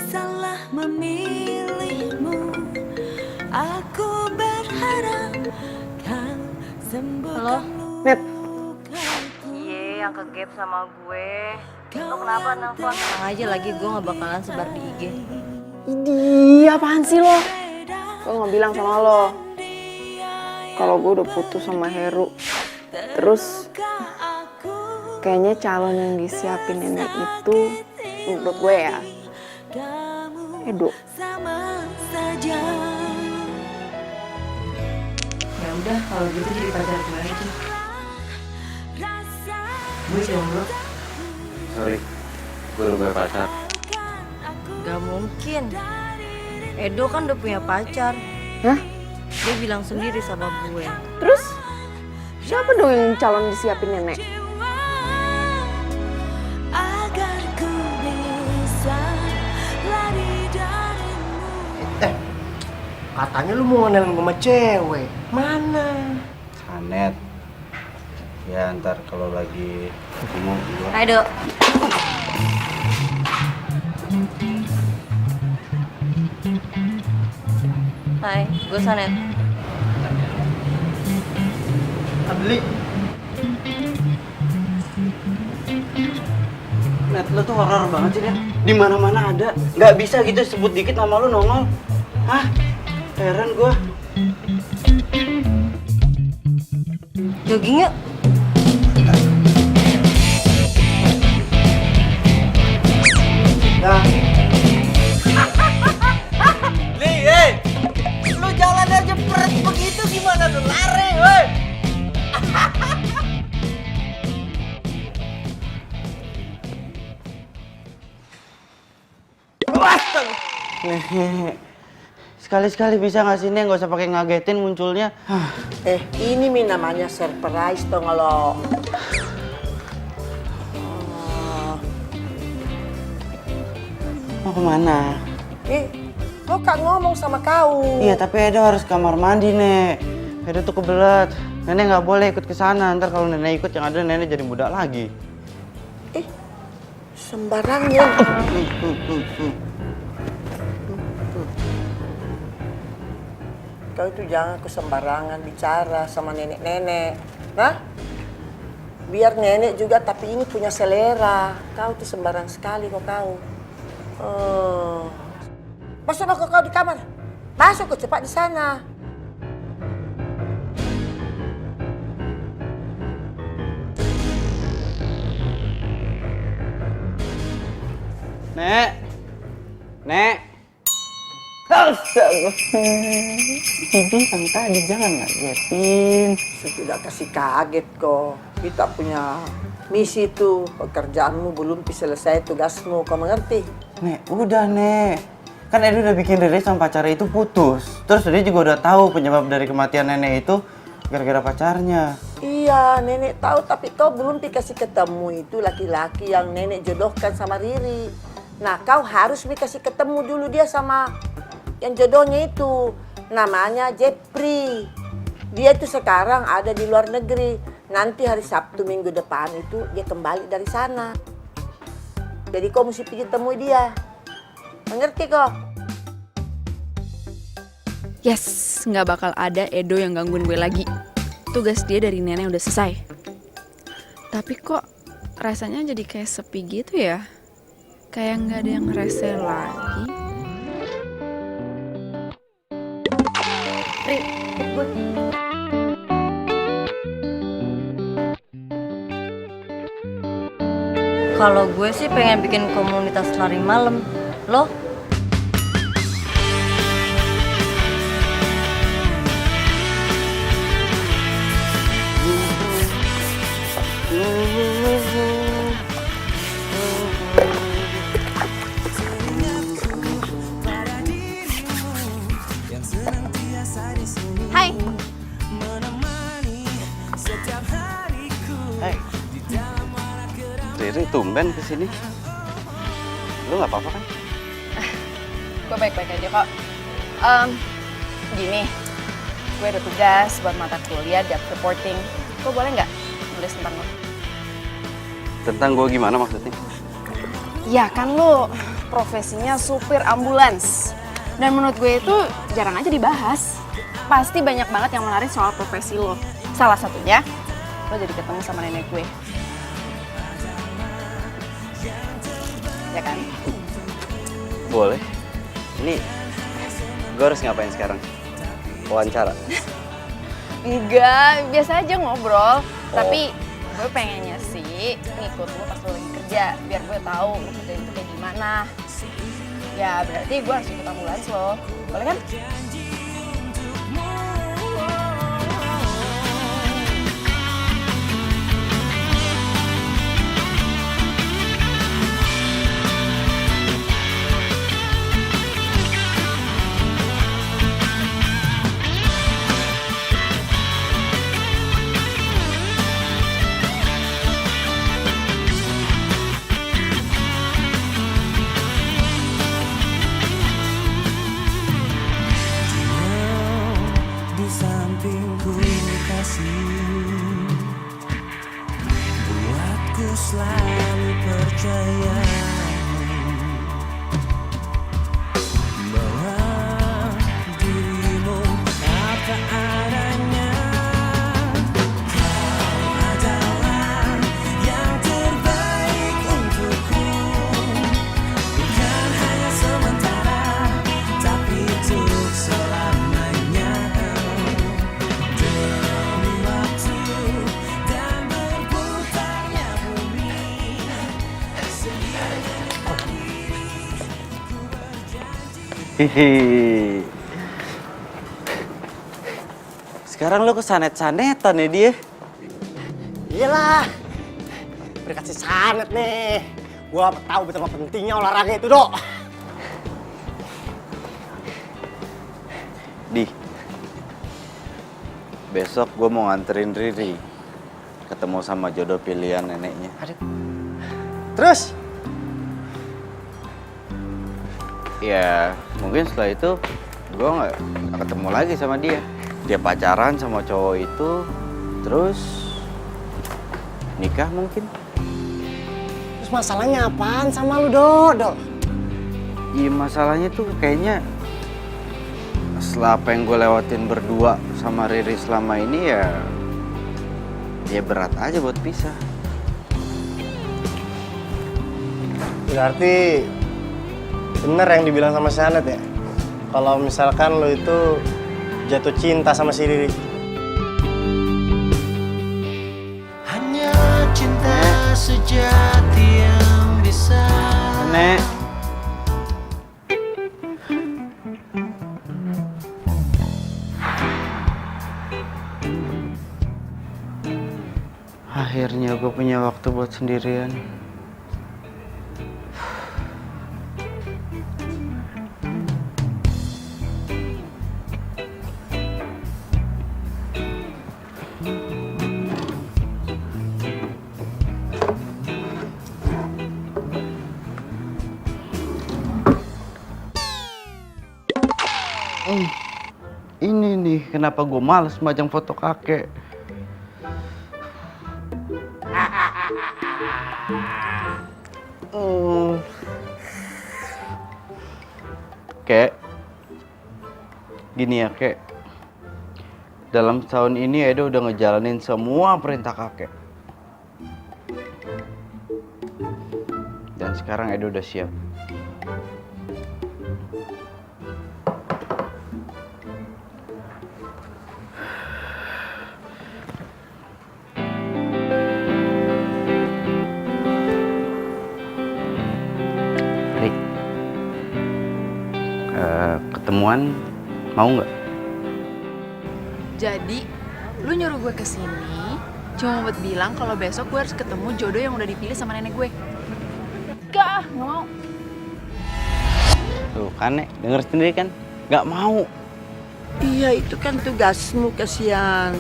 salah memilihmu. Aku berharap kau sembuhkan Beb. Iya, yang kegap sama gue. Lo kenapa nelfon? Tenang aja lagi, gue gak bakalan sebar di IG. Idih, apaan sih lo? Gue nggak bilang sama lo kalau gue udah putus sama Heru. Terus kayaknya calon yang disiapin nenek itu menurut gue ya Edo. Ya udah, kalau gitu jadi pacar gue aja. Gue jomblo. Sorry, gue udah punya pacar. Gak mungkin. Edo kan udah punya pacar. Hah? Dia bilang sendiri sama gue. Terus siapa dong yang calon disiapin nenek? agar ku bisa lari darimu. Katanya lu mau ngenalan sama cewek. Mana? Sanet. Ya ntar kalau lagi ketemu gue. Hai Dok. Hai, gue Sanet. Beli. Net lo tuh horor banget sih, Net. Di mana-mana ada. Nggak bisa gitu sebut dikit nama lu nongol. Hah? Heran gua. Jogging yuk. Nah, Nih, lu jalan aja peret begitu gimana lu lari, woi? Nih. Sekali-sekali bisa nggak sih, Nek? Nggak usah pakai ngagetin munculnya. Ini mi namanya surprise dong lo. Mau kemana? Lo kan ngomong sama kau. Iya, tapi Edo harus kamar mandi, Nek. Edo tuh kebelet. Nenek nggak boleh ikut ke sana. Ntar kalau nenek ikut yang ada nenek jadi muda lagi. Sembarangnya. Kau itu jangan kesembarangan bicara sama nenek-nenek. Nah, biar nenek juga tapi ini punya selera. Kau tuh sembarang sekali kok kau. Masuk kau di kamar. Masuk kau cepat di sana. Nek. Nek. Astaga. Bilang tadi jangan ngagetin. Sudah kasih kaget kok. Kita punya misi tuh. Pekerjaanmu belum selesai tugasmu. Kau mengerti? Nek, udah, Nek. Kan Edo udah bikin Riri sama pacarnya itu putus. Terus dia juga udah tahu penyebab dari kematian nenek itu gara-gara pacarnya. Iya, nenek tahu tapi kau belum dikasih ketemu itu laki-laki yang nenek jodohkan sama Riri. Nah, kau harus dikasih ketemu dulu dia sama yang jodohnya itu. Namanya Jepri. Dia itu sekarang ada di luar negeri. Nanti hari Sabtu minggu depan itu dia kembali dari sana. Jadi kau mesti pergi temui dia. Mengerti kok? Yes, nggak bakal ada Edo yang gangguin gue lagi. Tugas dia dari nenek udah selesai. Tapi kok rasanya jadi kayak sepi gitu ya? Kayak nggak ada yang rese lagi. Ri, ikut gue. Kalau gue sih pengen bikin komunitas lari malam. Lo? Hai. Hei, Riri tumben kesini. Lu nggak apa-apa kan? Gue baik-baik aja kok. Gini, gue ada tugas buat mata kuliah job reporting. Gue boleh nggak nulis tentang lo? Tentang gue gimana maksudnya? Ya kan lo profesinya supir ambulans. Dan menurut gue itu jarang aja dibahas. Pasti banyak banget yang menarik soal profesi lo. Salah satunya, lo jadi ketemu sama nenek gue. Ya kan? Boleh. Ini gue harus ngapain sekarang? Wawancara? Enggak, biasa aja ngobrol. Tapi gue pengennya sih ngikut lo pas lo lagi kerja. Biar gue tahu lo kerja itu kayak gimana. Ya berarti gue harus ikut ambulans lo. Boleh kan? Di sampingku kasih, buatku selalu percaya bahwa dirimu apa adanya. Kau adalah yang terbaik untukku, bukan hanya sementara, tapi untuk selamanya. Demi waktu dan berputarnya bumi, Hihi. Sekarang lo kesanet-sanetan ya dia? Iyalah, berkasih sanet nih. Gua tahu betapa pentingnya olahraga itu, Dok. Di, besok gue mau nganterin Riri ketemu sama jodoh pilihan neneknya. Terus? Ya, mungkin setelah itu gue nggak ketemu lagi sama dia. Dia pacaran sama cowok itu, terus nikah mungkin. Terus masalahnya apaan sama lu, Dok? Iya, masalahnya tuh kayaknya setelah apa yang gue lewatin berdua sama Riri selama ini ya berat aja buat pisah. Berarti bener yang dibilang sama si Anet ya? Kalau misalkan lo itu jatuh cinta sama si Riri. hanya cinta sejati yang bisa. Nek. Akhirnya gue punya waktu buat sendirian. Ini nih kenapa gue males majang foto kakek. Kek, gini ya kek, dalam setahun ini Edo udah ngejalanin semua perintah kakek. Dan sekarang Edo udah siap. ketemuan, mau nggak? Jadi, lu nyuruh gue kesini cuma buat bilang kalau besok gue harus ketemu jodoh yang udah dipilih sama nenek gue. Gak mau. Tuh kan, Nek, denger sendiri kan? Nggak mau. Iya, itu kan tugasmu, kasihan.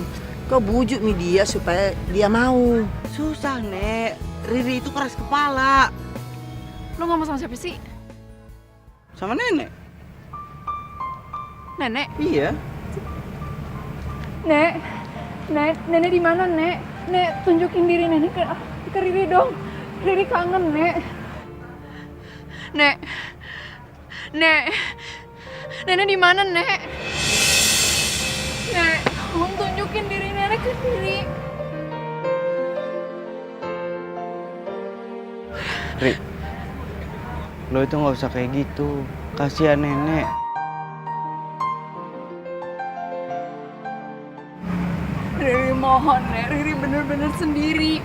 Kau bujuk dia supaya dia mau. Susah, Nek. Riri itu keras kepala. Lu ngomong sama siapa sih? Sama nenek. Nenek? Iya. Nenek di mana, Nek? Nek, tunjukin diri nenek ke Riri dong. Riri kangen, Nek. Nenek di mana, Nek? Nek, tolong tunjukin diri nenek ke Riri. Ri, lo itu nggak usah kayak gitu. Kasihan nenek. Riri mohon, Nek. Riri bener-bener sendiri.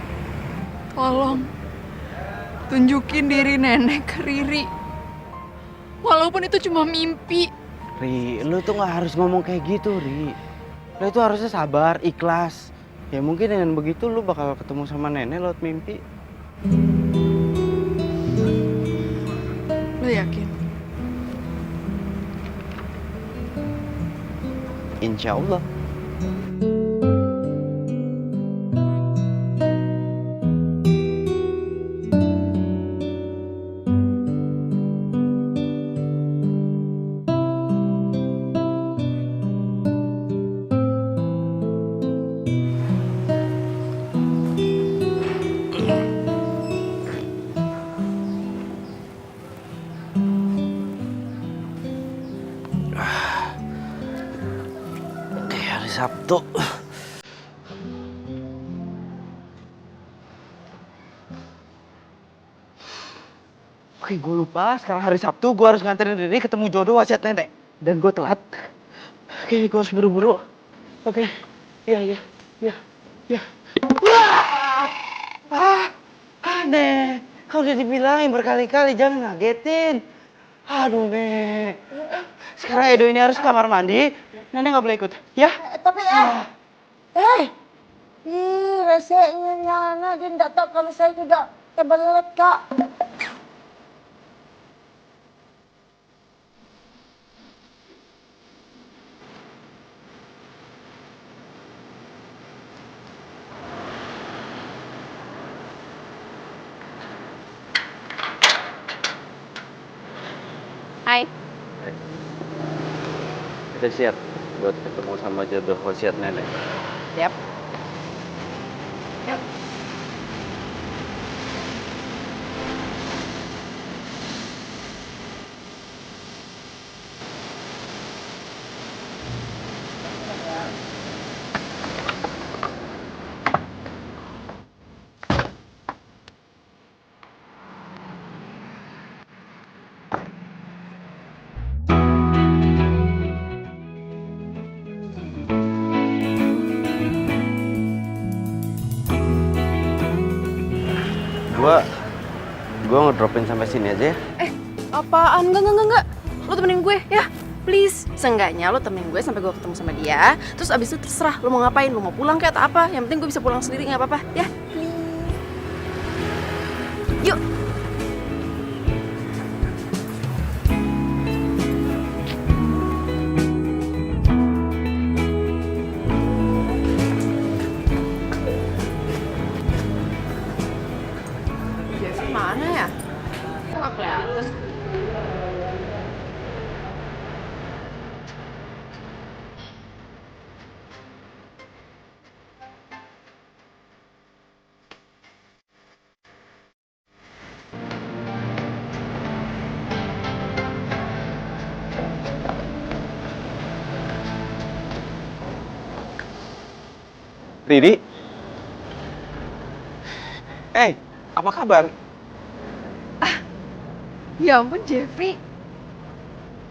Tolong tunjukin diri nenek ke Riri. Walaupun itu cuma mimpi. Ri, lo tuh nggak harus ngomong kayak gitu, Ri. Lo itu harusnya sabar, ikhlas. Ya mungkin dengan begitu lo bakal ketemu sama nenek lewat mimpi. Lo yakin? Insya Allah. Hari Sabtu. Oke, gue lupa. Sekarang hari Sabtu, gue harus nganterin Riri ketemu jodoh wasiat nenek. Dan gue telat. Oke, gue harus buru-buru. Oke. Iya. Nek. Kau udah dibilangin berkali-kali, jangan ngagetin. Aduh, Nek. Sekarang Edo ini harus ke kamar mandi. Nenek nggak boleh ikut, ya? Tapi resenya Nyana, dia tidak tahu kalau saya juga kebelet, Kak. Hai. Kita siap buat ketemu sama jodoh wasiat nenek. Siap. Yuk. Gua ngedropin sampai sini aja ya. Apaan? Enggak. Lo temenin gue ya, please. Seenggaknya lo temenin gue sampai gue ketemu sama dia. Terus abis itu terserah lo mau ngapain, lo mau pulang kayak atau apa. Yang penting gue bisa pulang sendiri, nggak apa-apa ya. Yuk. Jeffy mana ya? Kok nggak kelihatan? Riri? Apa kabar? Ya ampun Jeffrey,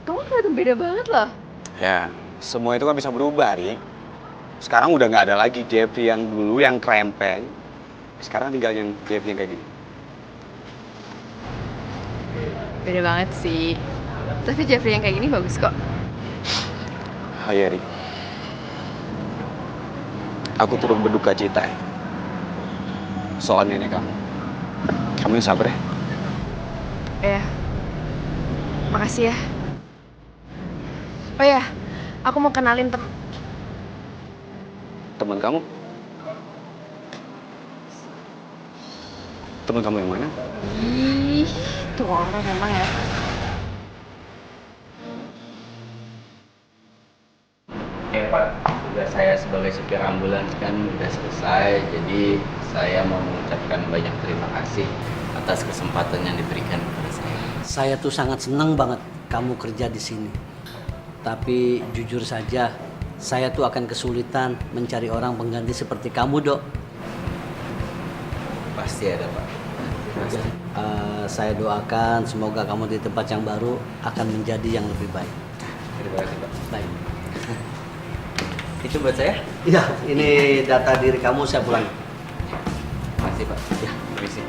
kamu kelihatan beda banget loh. Ya, semua itu kan bisa berubah, Ri. Sekarang udah nggak ada lagi Jeffrey yang dulu yang krempeng. Sekarang tinggal yang Jeffrey yang kayak gini. Beda banget sih. Tapi Jeffrey yang kayak gini bagus kok. Hai Eri. Aku turut berduka cita ya. Soal nenek kamu. Kamu yang sabar ya. Ya, makasih ya. Oh ya, aku mau kenalin Teman kamu? Teman kamu yang mana? Ih, tuh orang memang ya. Pak, tugas saya sebagai supir ambulans kan udah selesai, jadi saya mau mengucapkan banyak terima kasih atas kesempatan yang diberikan kepada saya. Saya tuh sangat senang banget kamu kerja di sini. Tapi jujur saja, saya tuh akan kesulitan mencari orang pengganti seperti kamu, Dok. Pasti ada, Pak. Pasti. Saya doakan semoga kamu di tempat yang baru akan menjadi yang lebih baik. Terima kasih, Pak. Baik. Itu buat saya? Iya, ini data diri kamu, saya pulang. Makasih, Pak. Ya, permisi.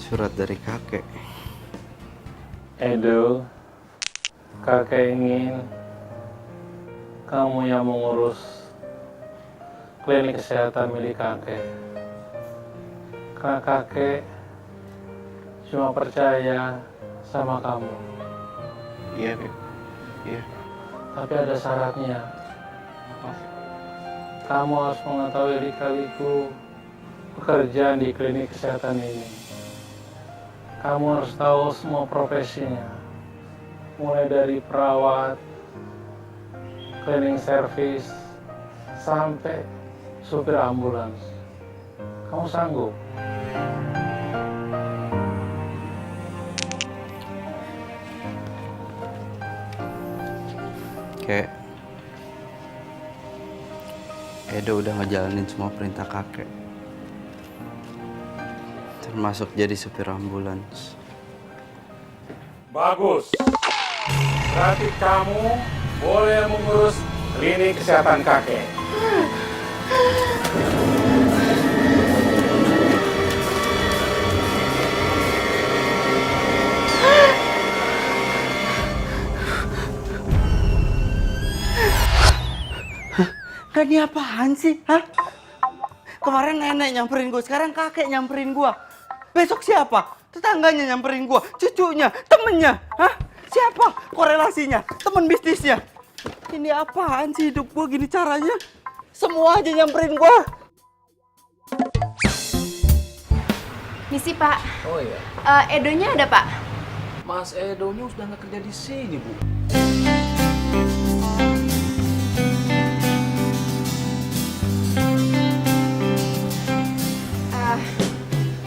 Surat dari kakek. Edo, kakek ingin kamu yang mengurus klinik kesehatan milik kakek. Karena kakek cuma percaya sama kamu. Iya, Beb. Iya. Tapi ada syaratnya. Kamu harus mengetahui lika-liku pekerjaan di klinik kesehatan ini. Kamu harus tahu semua profesinya. Mulai dari perawat, cleaning service, sampai supir ambulans. Kamu sanggup? Kek, Edo udah ngejalanin semua perintah kakek. Termasuk jadi supir ambulans. Bagus. Berarti kamu boleh mengurus klinik kesehatan kakek. Ini apaan sih? Hah? Kemarin nenek nyamperin gue, sekarang kakek nyamperin gue. Besok siapa? Tetangganya nyamperin gue, cucunya, temennya. Hah? Siapa? Korelasinya, temen bisnisnya. Ini apaan sih hidup gue gini caranya? Semua aja nyamperin gue. Misi, Pak. Oh iya. Edonya ada, Pak? Mas Edonya sudah nggak kerja di sini, Bu.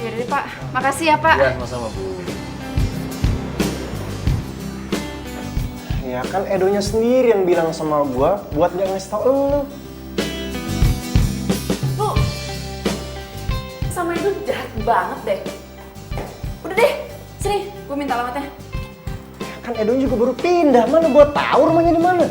Yaudah deh, Pak. Makasih ya, Pak. Ya, sama-sama, Bu. Ya kan Edonya sendiri yang bilang sama gua buat gak ngasih tau elu. Bu, sama Edo jahat banget deh. Udah deh, sini, gue minta alamatnya. Kan Edonya juga baru pindah, mana gua tahu rumahnya di mana.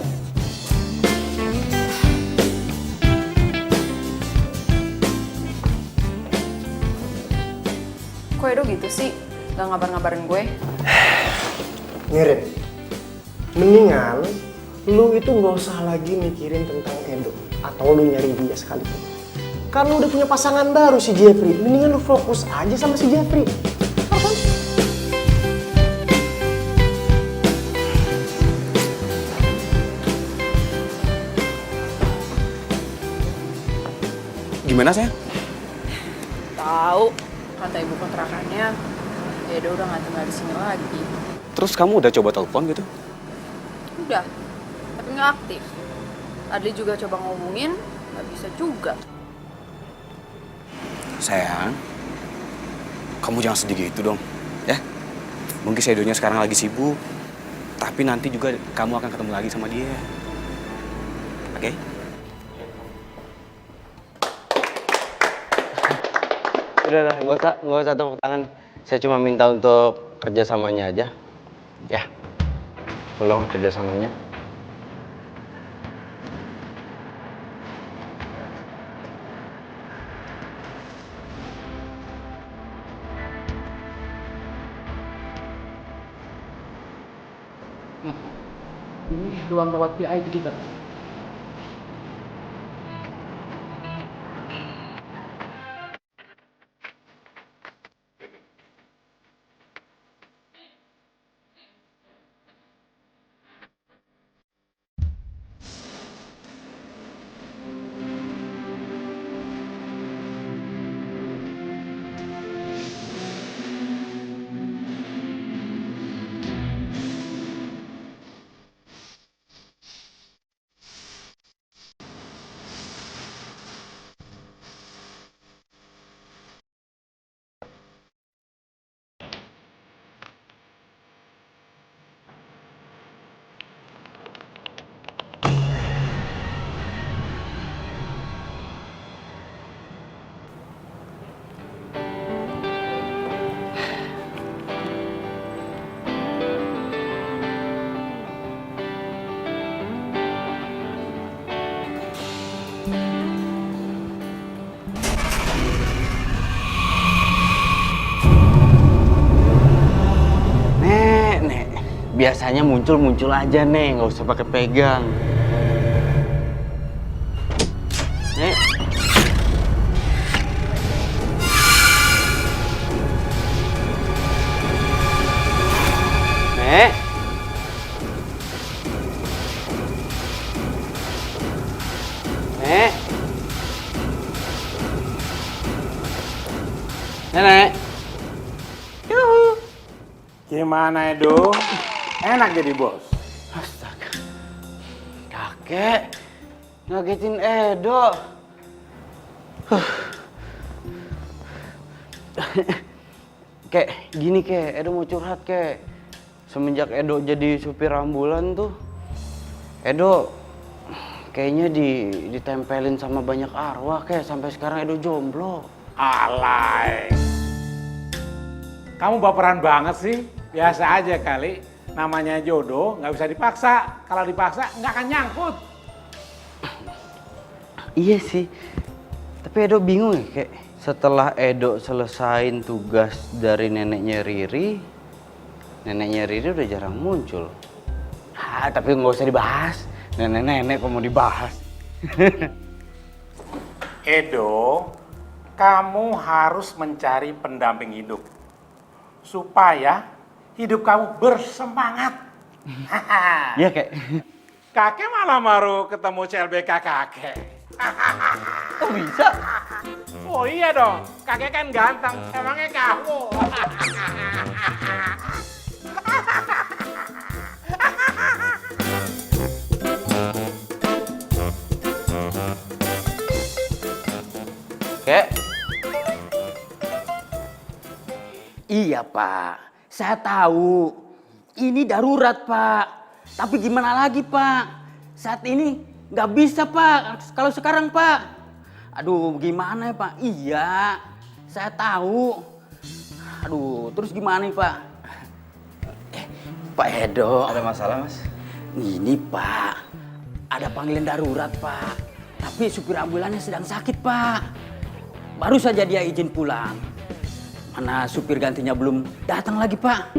Kok Edo gitu sih? Gak ngabar-ngabarin gue? Mirip. Mendingan lu itu nggak usah lagi mikirin tentang Edo atau lu nyari dia sekalipun. Kan lu udah punya pasangan baru si Jeffrey. Mendingan lu fokus aja sama si Jeffrey. Gimana saya? Tahu, kata ibu kontrakannya, Edo udah gak tinggal di sini lagi. Terus kamu udah coba telepon gitu? Udah, tapi nggak aktif. Adli juga coba ngomongin, nggak bisa juga. Sayang, kamu jangan sedih gitu dong, ya. Mungkin si Edonya sekarang lagi sibuk, tapi nanti juga kamu akan ketemu lagi sama dia. Oke? Udah, nggak usah tepuk tangan. Saya cuma minta untuk kerjasamanya aja. Ya, belum kerjasamanya. Ini ruang rawat VIP kita. Biasanya muncul aja nih, nggak usah pakai pegang. Nek. Nek. Nek. Nenek. Yuhu. Gimana Edo? Enak jadi bos. Astaga. Kakek ngagetin Edo. Kek, gini kek, Edo mau curhat kek. Semenjak Edo jadi supir ambulan tuh, Edo kayaknya ditempelin sama banyak arwah kek. Sampai sekarang Edo jomblo. Alay. Kamu baperan banget sih. Biasa aja kali. Namanya jodoh nggak bisa dipaksa. Kalau dipaksa nggak akan nyangkut. Iya sih. Tapi Edo bingung ya kayak setelah Edo selesain tugas dari neneknya Riri udah jarang muncul. Tapi nggak usah dibahas. Nenek-nenek kok mau dibahas. Edo, kamu harus mencari pendamping hidup supaya hidup kamu bersemangat. Iya kek. Kakek malah baru ketemu CLBK kakek. Kok bisa? Oh iya dong, kakek kan ganteng. Emangnya kamu? Kek. Iya Pak. Saya tahu, ini darurat Pak. Tapi gimana lagi Pak? Saat ini nggak bisa Pak, kalau sekarang Pak. Aduh gimana ya Pak? Iya, saya tahu. Aduh, terus gimana nih Pak? Pak Edo. Ada masalah Mas? Ini Pak, ada panggilan darurat Pak. Tapi supir ambulannya sedang sakit Pak. Baru saja dia izin pulang. Mana supir gantinya belum datang lagi, Pak.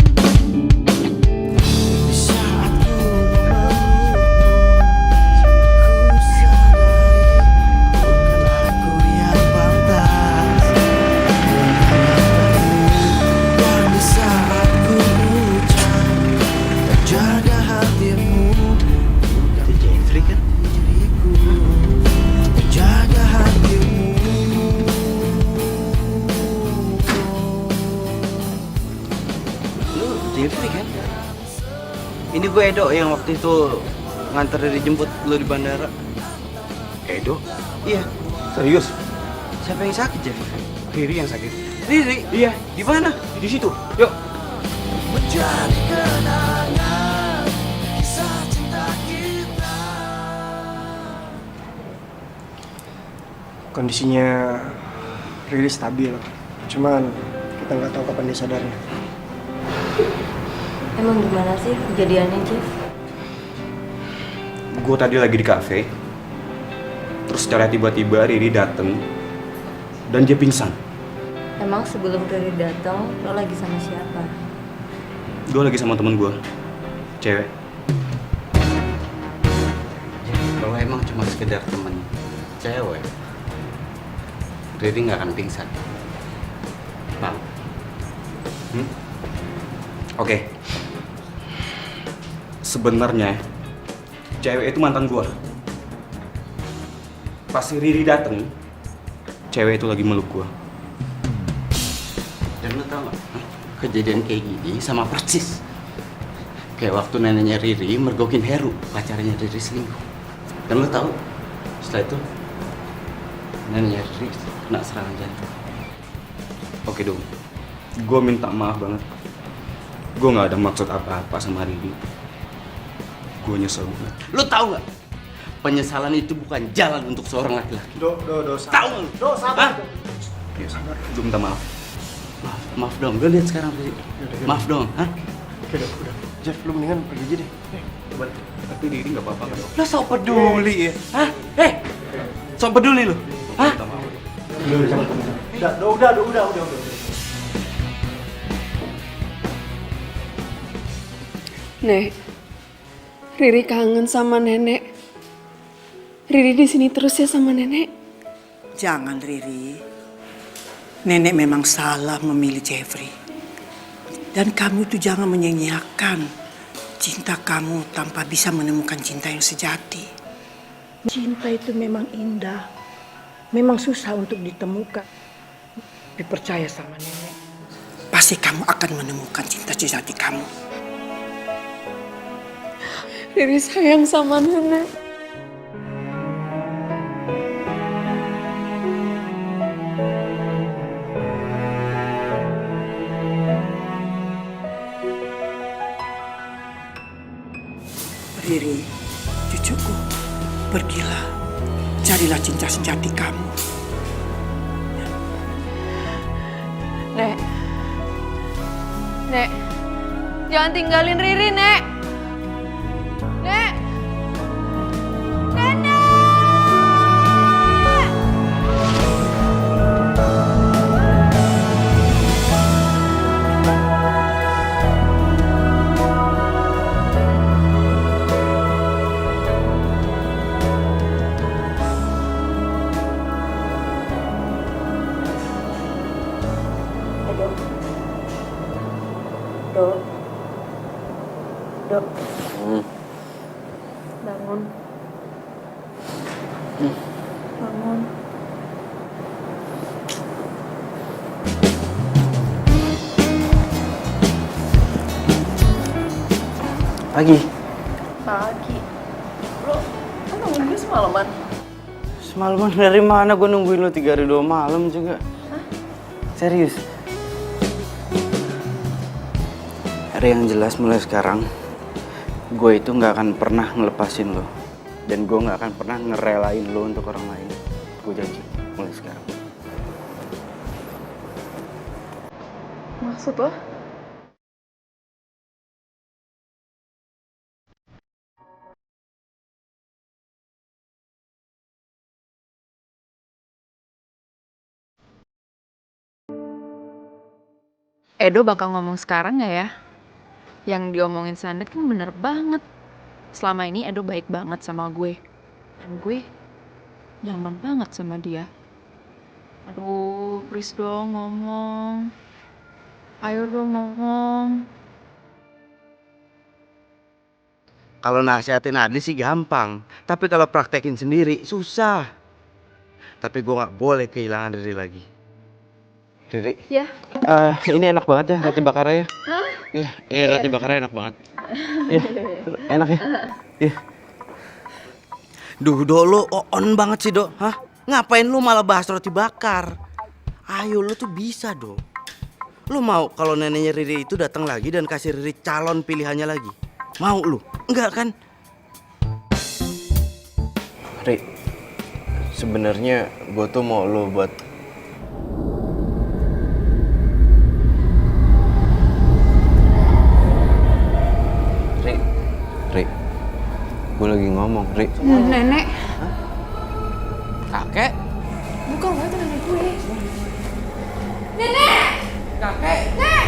Jeffrey kan? Ini gue Edo yang waktu itu nganter dari jemput lu di bandara. Edo? Iya. Serius? Siapa yang sakit, Jeff? Riri yang sakit. Riri? Iya. Di mana? Di situ. Yuk. Menjadi kenangan kisah cinta kita. Kondisinya Riri stabil. Cuman kita nggak tahu kapan dia sadarnya. Emang gimana sih kejadiannya, Jeff? Gue tadi lagi di kafe, terus secara tiba-tiba Riri dateng dan dia pingsan. Emang sebelum Riri datang, lo lagi sama siapa? Gue lagi sama temen gue, cewek. sekedar temen cewek, Riri nggak akan pingsan. Paham? Oke. Sebenarnya cewek itu mantan gua. Pas si Riri dateng, cewek itu lagi meluk gua. Dan lo tau gak, kejadian kayak gini sama persis kayak waktu neneknya Riri mergokin Heru, pacarnya Riri selingkuh. Dan lo tau, setelah itu neneknya Riri kena serangan jantung. Oke dong, gua minta maaf banget. Gua nggak ada maksud apa-apa sama Riri. Gua nyesel banget. Lo tau gak, penyesalan itu bukan jalan untuk seorang laki-laki. Sabar. Tahu nggak? Do, sabar. Ya, sabar. Gua minta maaf. Maaf dong, lo lihat sekarang Riri. Maaf dong, hah? Oke, udah. Jeff, lu mendingan pergi aja deh. Tapi Riri nggak apa-apa kan? Lo sok peduli ya? Hah? Sok peduli lo? Hah? Udah. Nek, Riri kangen sama nenek. Riri di sini terus ya sama nenek. Jangan, Riri. Nenek memang salah memilih Jeffrey. Dan kamu itu jangan menyanyiakan cinta kamu tanpa bisa menemukan cinta yang sejati. Cinta itu memang indah. Memang susah untuk ditemukan. Tapi percaya sama nenek. Pasti kamu akan menemukan cinta sejati kamu. Riri sayang sama nenek. Riri, cucuku, pergilah, carilah cinta sejati kamu. Nek, jangan tinggalin Riri, Nek. Nek. Dok. Bangun. Bangun. Pagi. Lo nungguin gue semalaman? Semalaman dari mana gue nungguin lo 3 hari 2 malam juga. Hah? Serius. Ada yang jelas mulai sekarang, gue itu nggak akan pernah ngelepasin lo. Dan gue nggak akan pernah ngerelain lo untuk orang lain. Gue janji, mulai sekarang. Maksud lo? Edo bakal ngomong sekarang nggak ya? Yang diomongin Sandet kan bener banget. Selama ini Edo baik banget sama gue. Dan gue nyaman banget sama dia. Aduh, please dong ngomong. Ayo dong ngomong. Kalau nasihatin Adli sih gampang. Tapi kalau praktekin sendiri, susah. Tapi gue nggak boleh kehilangan Riri lagi. Riri? Ya. Ini enak banget ya roti bakarnya ya. Hah? Iya, roti bakarnya enak banget. Iya, enak ya. Iya. Duh, Do, lo on banget sih, Do. Hah? Ngapain lu malah bahas roti bakar? Ayo, lu tuh bisa, Do. Lu mau kalau neneknya Riri itu datang lagi dan kasih Riri calon pilihannya lagi? Mau lu? Enggak kan? Ri, sebenarnya gue tuh mau lo buat Ri, gue lagi ngomong, Ri. Nenek. Kakek? Bukan, itu nenek gue. Nenek! Kakek! Nek!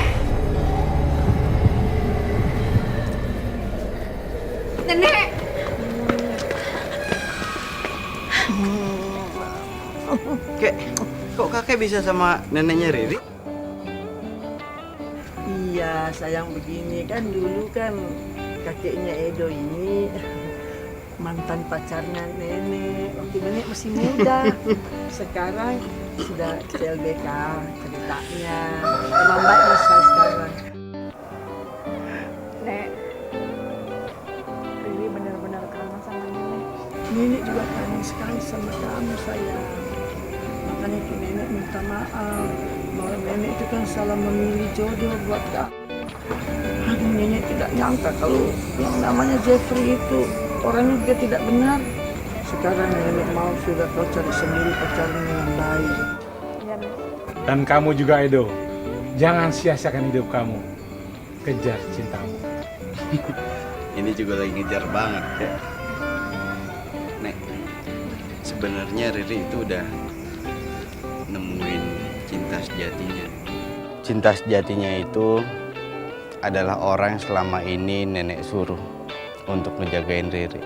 Nenek! Kek, kok kakek bisa sama neneknya Riri? Iya sayang, begini kan dulu kan kakeknya Edo ini mantan pacarnya nenek waktu nenek masih muda. Sekarang sudah CLBK ceritanya. Emang baik saya sekarang. Nek, Riri benar-benar kangen sama nenek. Nenek juga kangen sekali sama kamu sayang. Makanya itu nenek minta maaf bahwa nenek itu kan salah memilih jodoh buat kamu. Aduh, nenek tidak nyangka kalau yang namanya Jeffrey itu orangnya juga tidak benar. Sekarang nenek mau sudah kau cari sendiri pacarnya yang baik. Dan kamu juga Edo, jangan sia-siakan hidup kamu. Kejar cintamu. Ini juga lagi ngejar banget ya. Nek, sebenarnya Riri itu udah nemuin cinta sejatinya. Cinta sejatinya itu adalah orang yang selama ini nenek suruh untuk ngejagain Riri.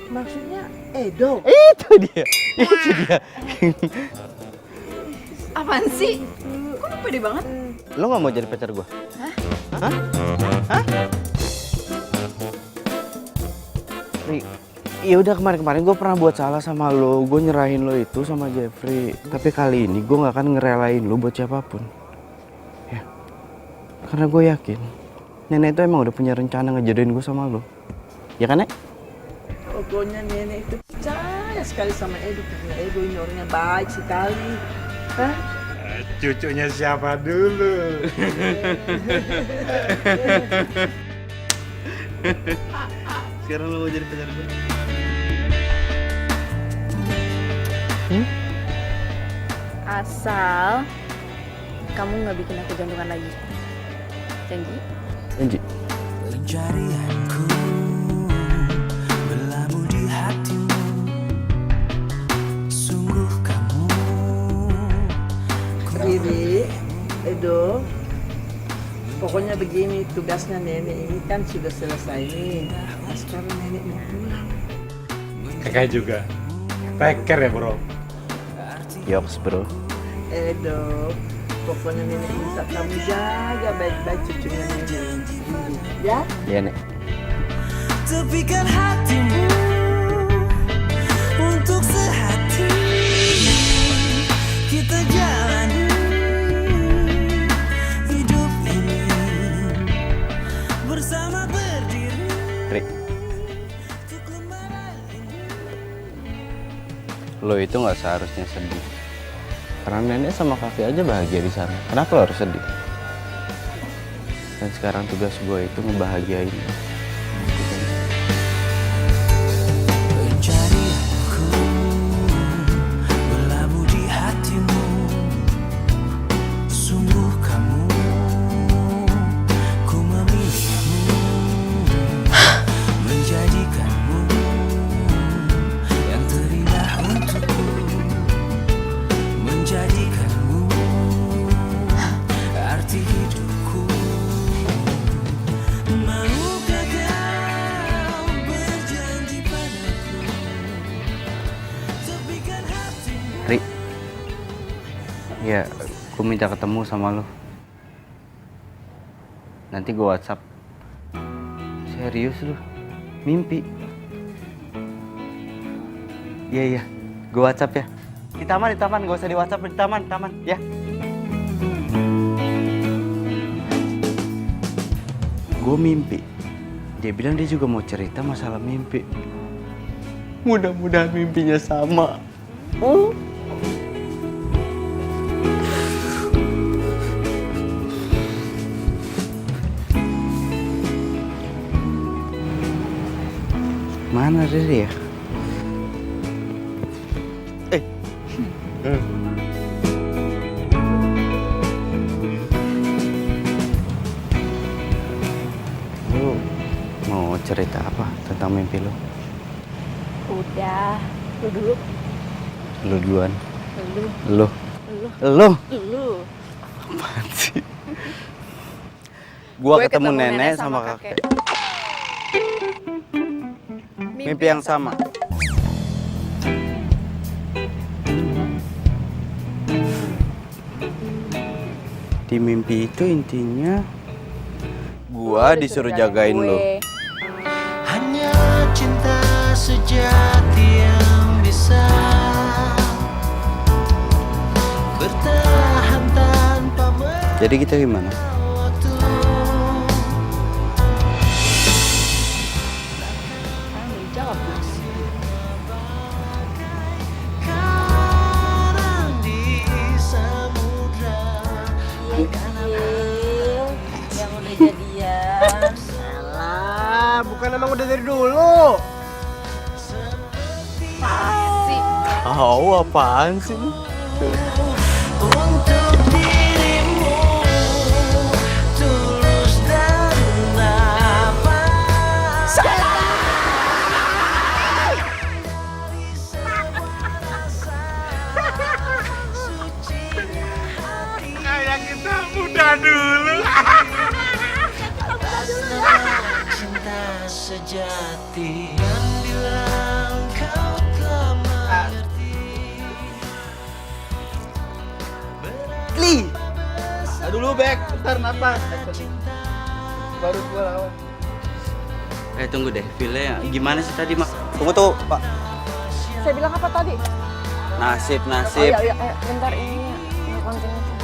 Maksudnya Edo? Itu dia. Apaan sih? Kok lu pede banget? Lo nggak mau jadi pacar gua? Hah? Hah? Hah? Ya udah, kemarin gue pernah buat salah sama lo, gue nyerahin lo itu sama Jeffrey. Tapi kali ini gue nggak akan ngerelain lo buat siapapun. Ya, karena gue yakin nenek itu emang udah punya rencana ngejodohin gue sama lo. Ya kan, Nek? Pokoknya nenek itu percaya sekali sama Edo karena Edo ini orangnya baik sekali. Hah? Cucunya siapa dulu? Sekarang lo mau jadi pacar gue? Asal kamu nggak bikin aku jantungan lagi. Janji? Janji. Pencarianku berlabuh di hatimu. Sungguh kamu Riri, Edo, pokoknya begini, tugasnya nenek ini kan sudah selesai nih. Nah, sekarang nenek mau pulang. Kakak juga. Take care ya bro. Yoks bro. Edo, pokoknya nenek minta kamu jaga baik-baik cucunya nenek. Ya? Iya, Nek. tepikan hatimu untuk sehati kita jalani hidup ini bersama berdiri. Rik, lo itu nggak seharusnya sedih. Karena nenek sama kakek aja bahagia di sana. Kenapa lo harus sedih? Dan sekarang tugas gue itu ngebahagiain lo. Pencarianku berlabuh di hatimu. Sungguh kamu, ku memilihmu, menjadikanmu yang terindah untukku, menjadikanmu arti hidupku. Maukah kau berjanji padaku, tepikan hatimu. Rik, ya, gue minta ketemu sama lo. Nanti gue WhatsApp. Serius lo? Mimpi? Iya, gue WhatsApp ya. Di taman, gak usah di WhatsApp, di taman, ya. Gue mimpi. Dia bilang dia juga mau cerita masalah mimpi. Mudah-mudahan mimpinya sama. Mana Riri ya? Lu mau cerita apa tentang mimpi lu? Udah, lu dulu. Lu duluan. Lu. Lu. Lu. Apaan sih? Gua ketemu nenek sama kakek. Mimpi yang sama. Di mimpi itu intinya gua disuruh jagain lo. Hanya cinta sejati yang bisa bertahan tanpa Jadi kita gimana? waktu. Karang di samudra. Yang udah jadian. Alah, bukan emang udah dari dulu. Oh, apaan sih? Untuk dirimu tulus dan nafas. Kayak kita muda dulu. Cinta sejati yang bilang kau telah mengerti. Li. Dulu Bek, bentar napas. Baru gua lawan. Tunggu deh, file gimana sih tadi, Mak? Tunggu tuh, Pak. Saya bilang apa tadi? Nasib. Oh iya, bentar ini konten itu.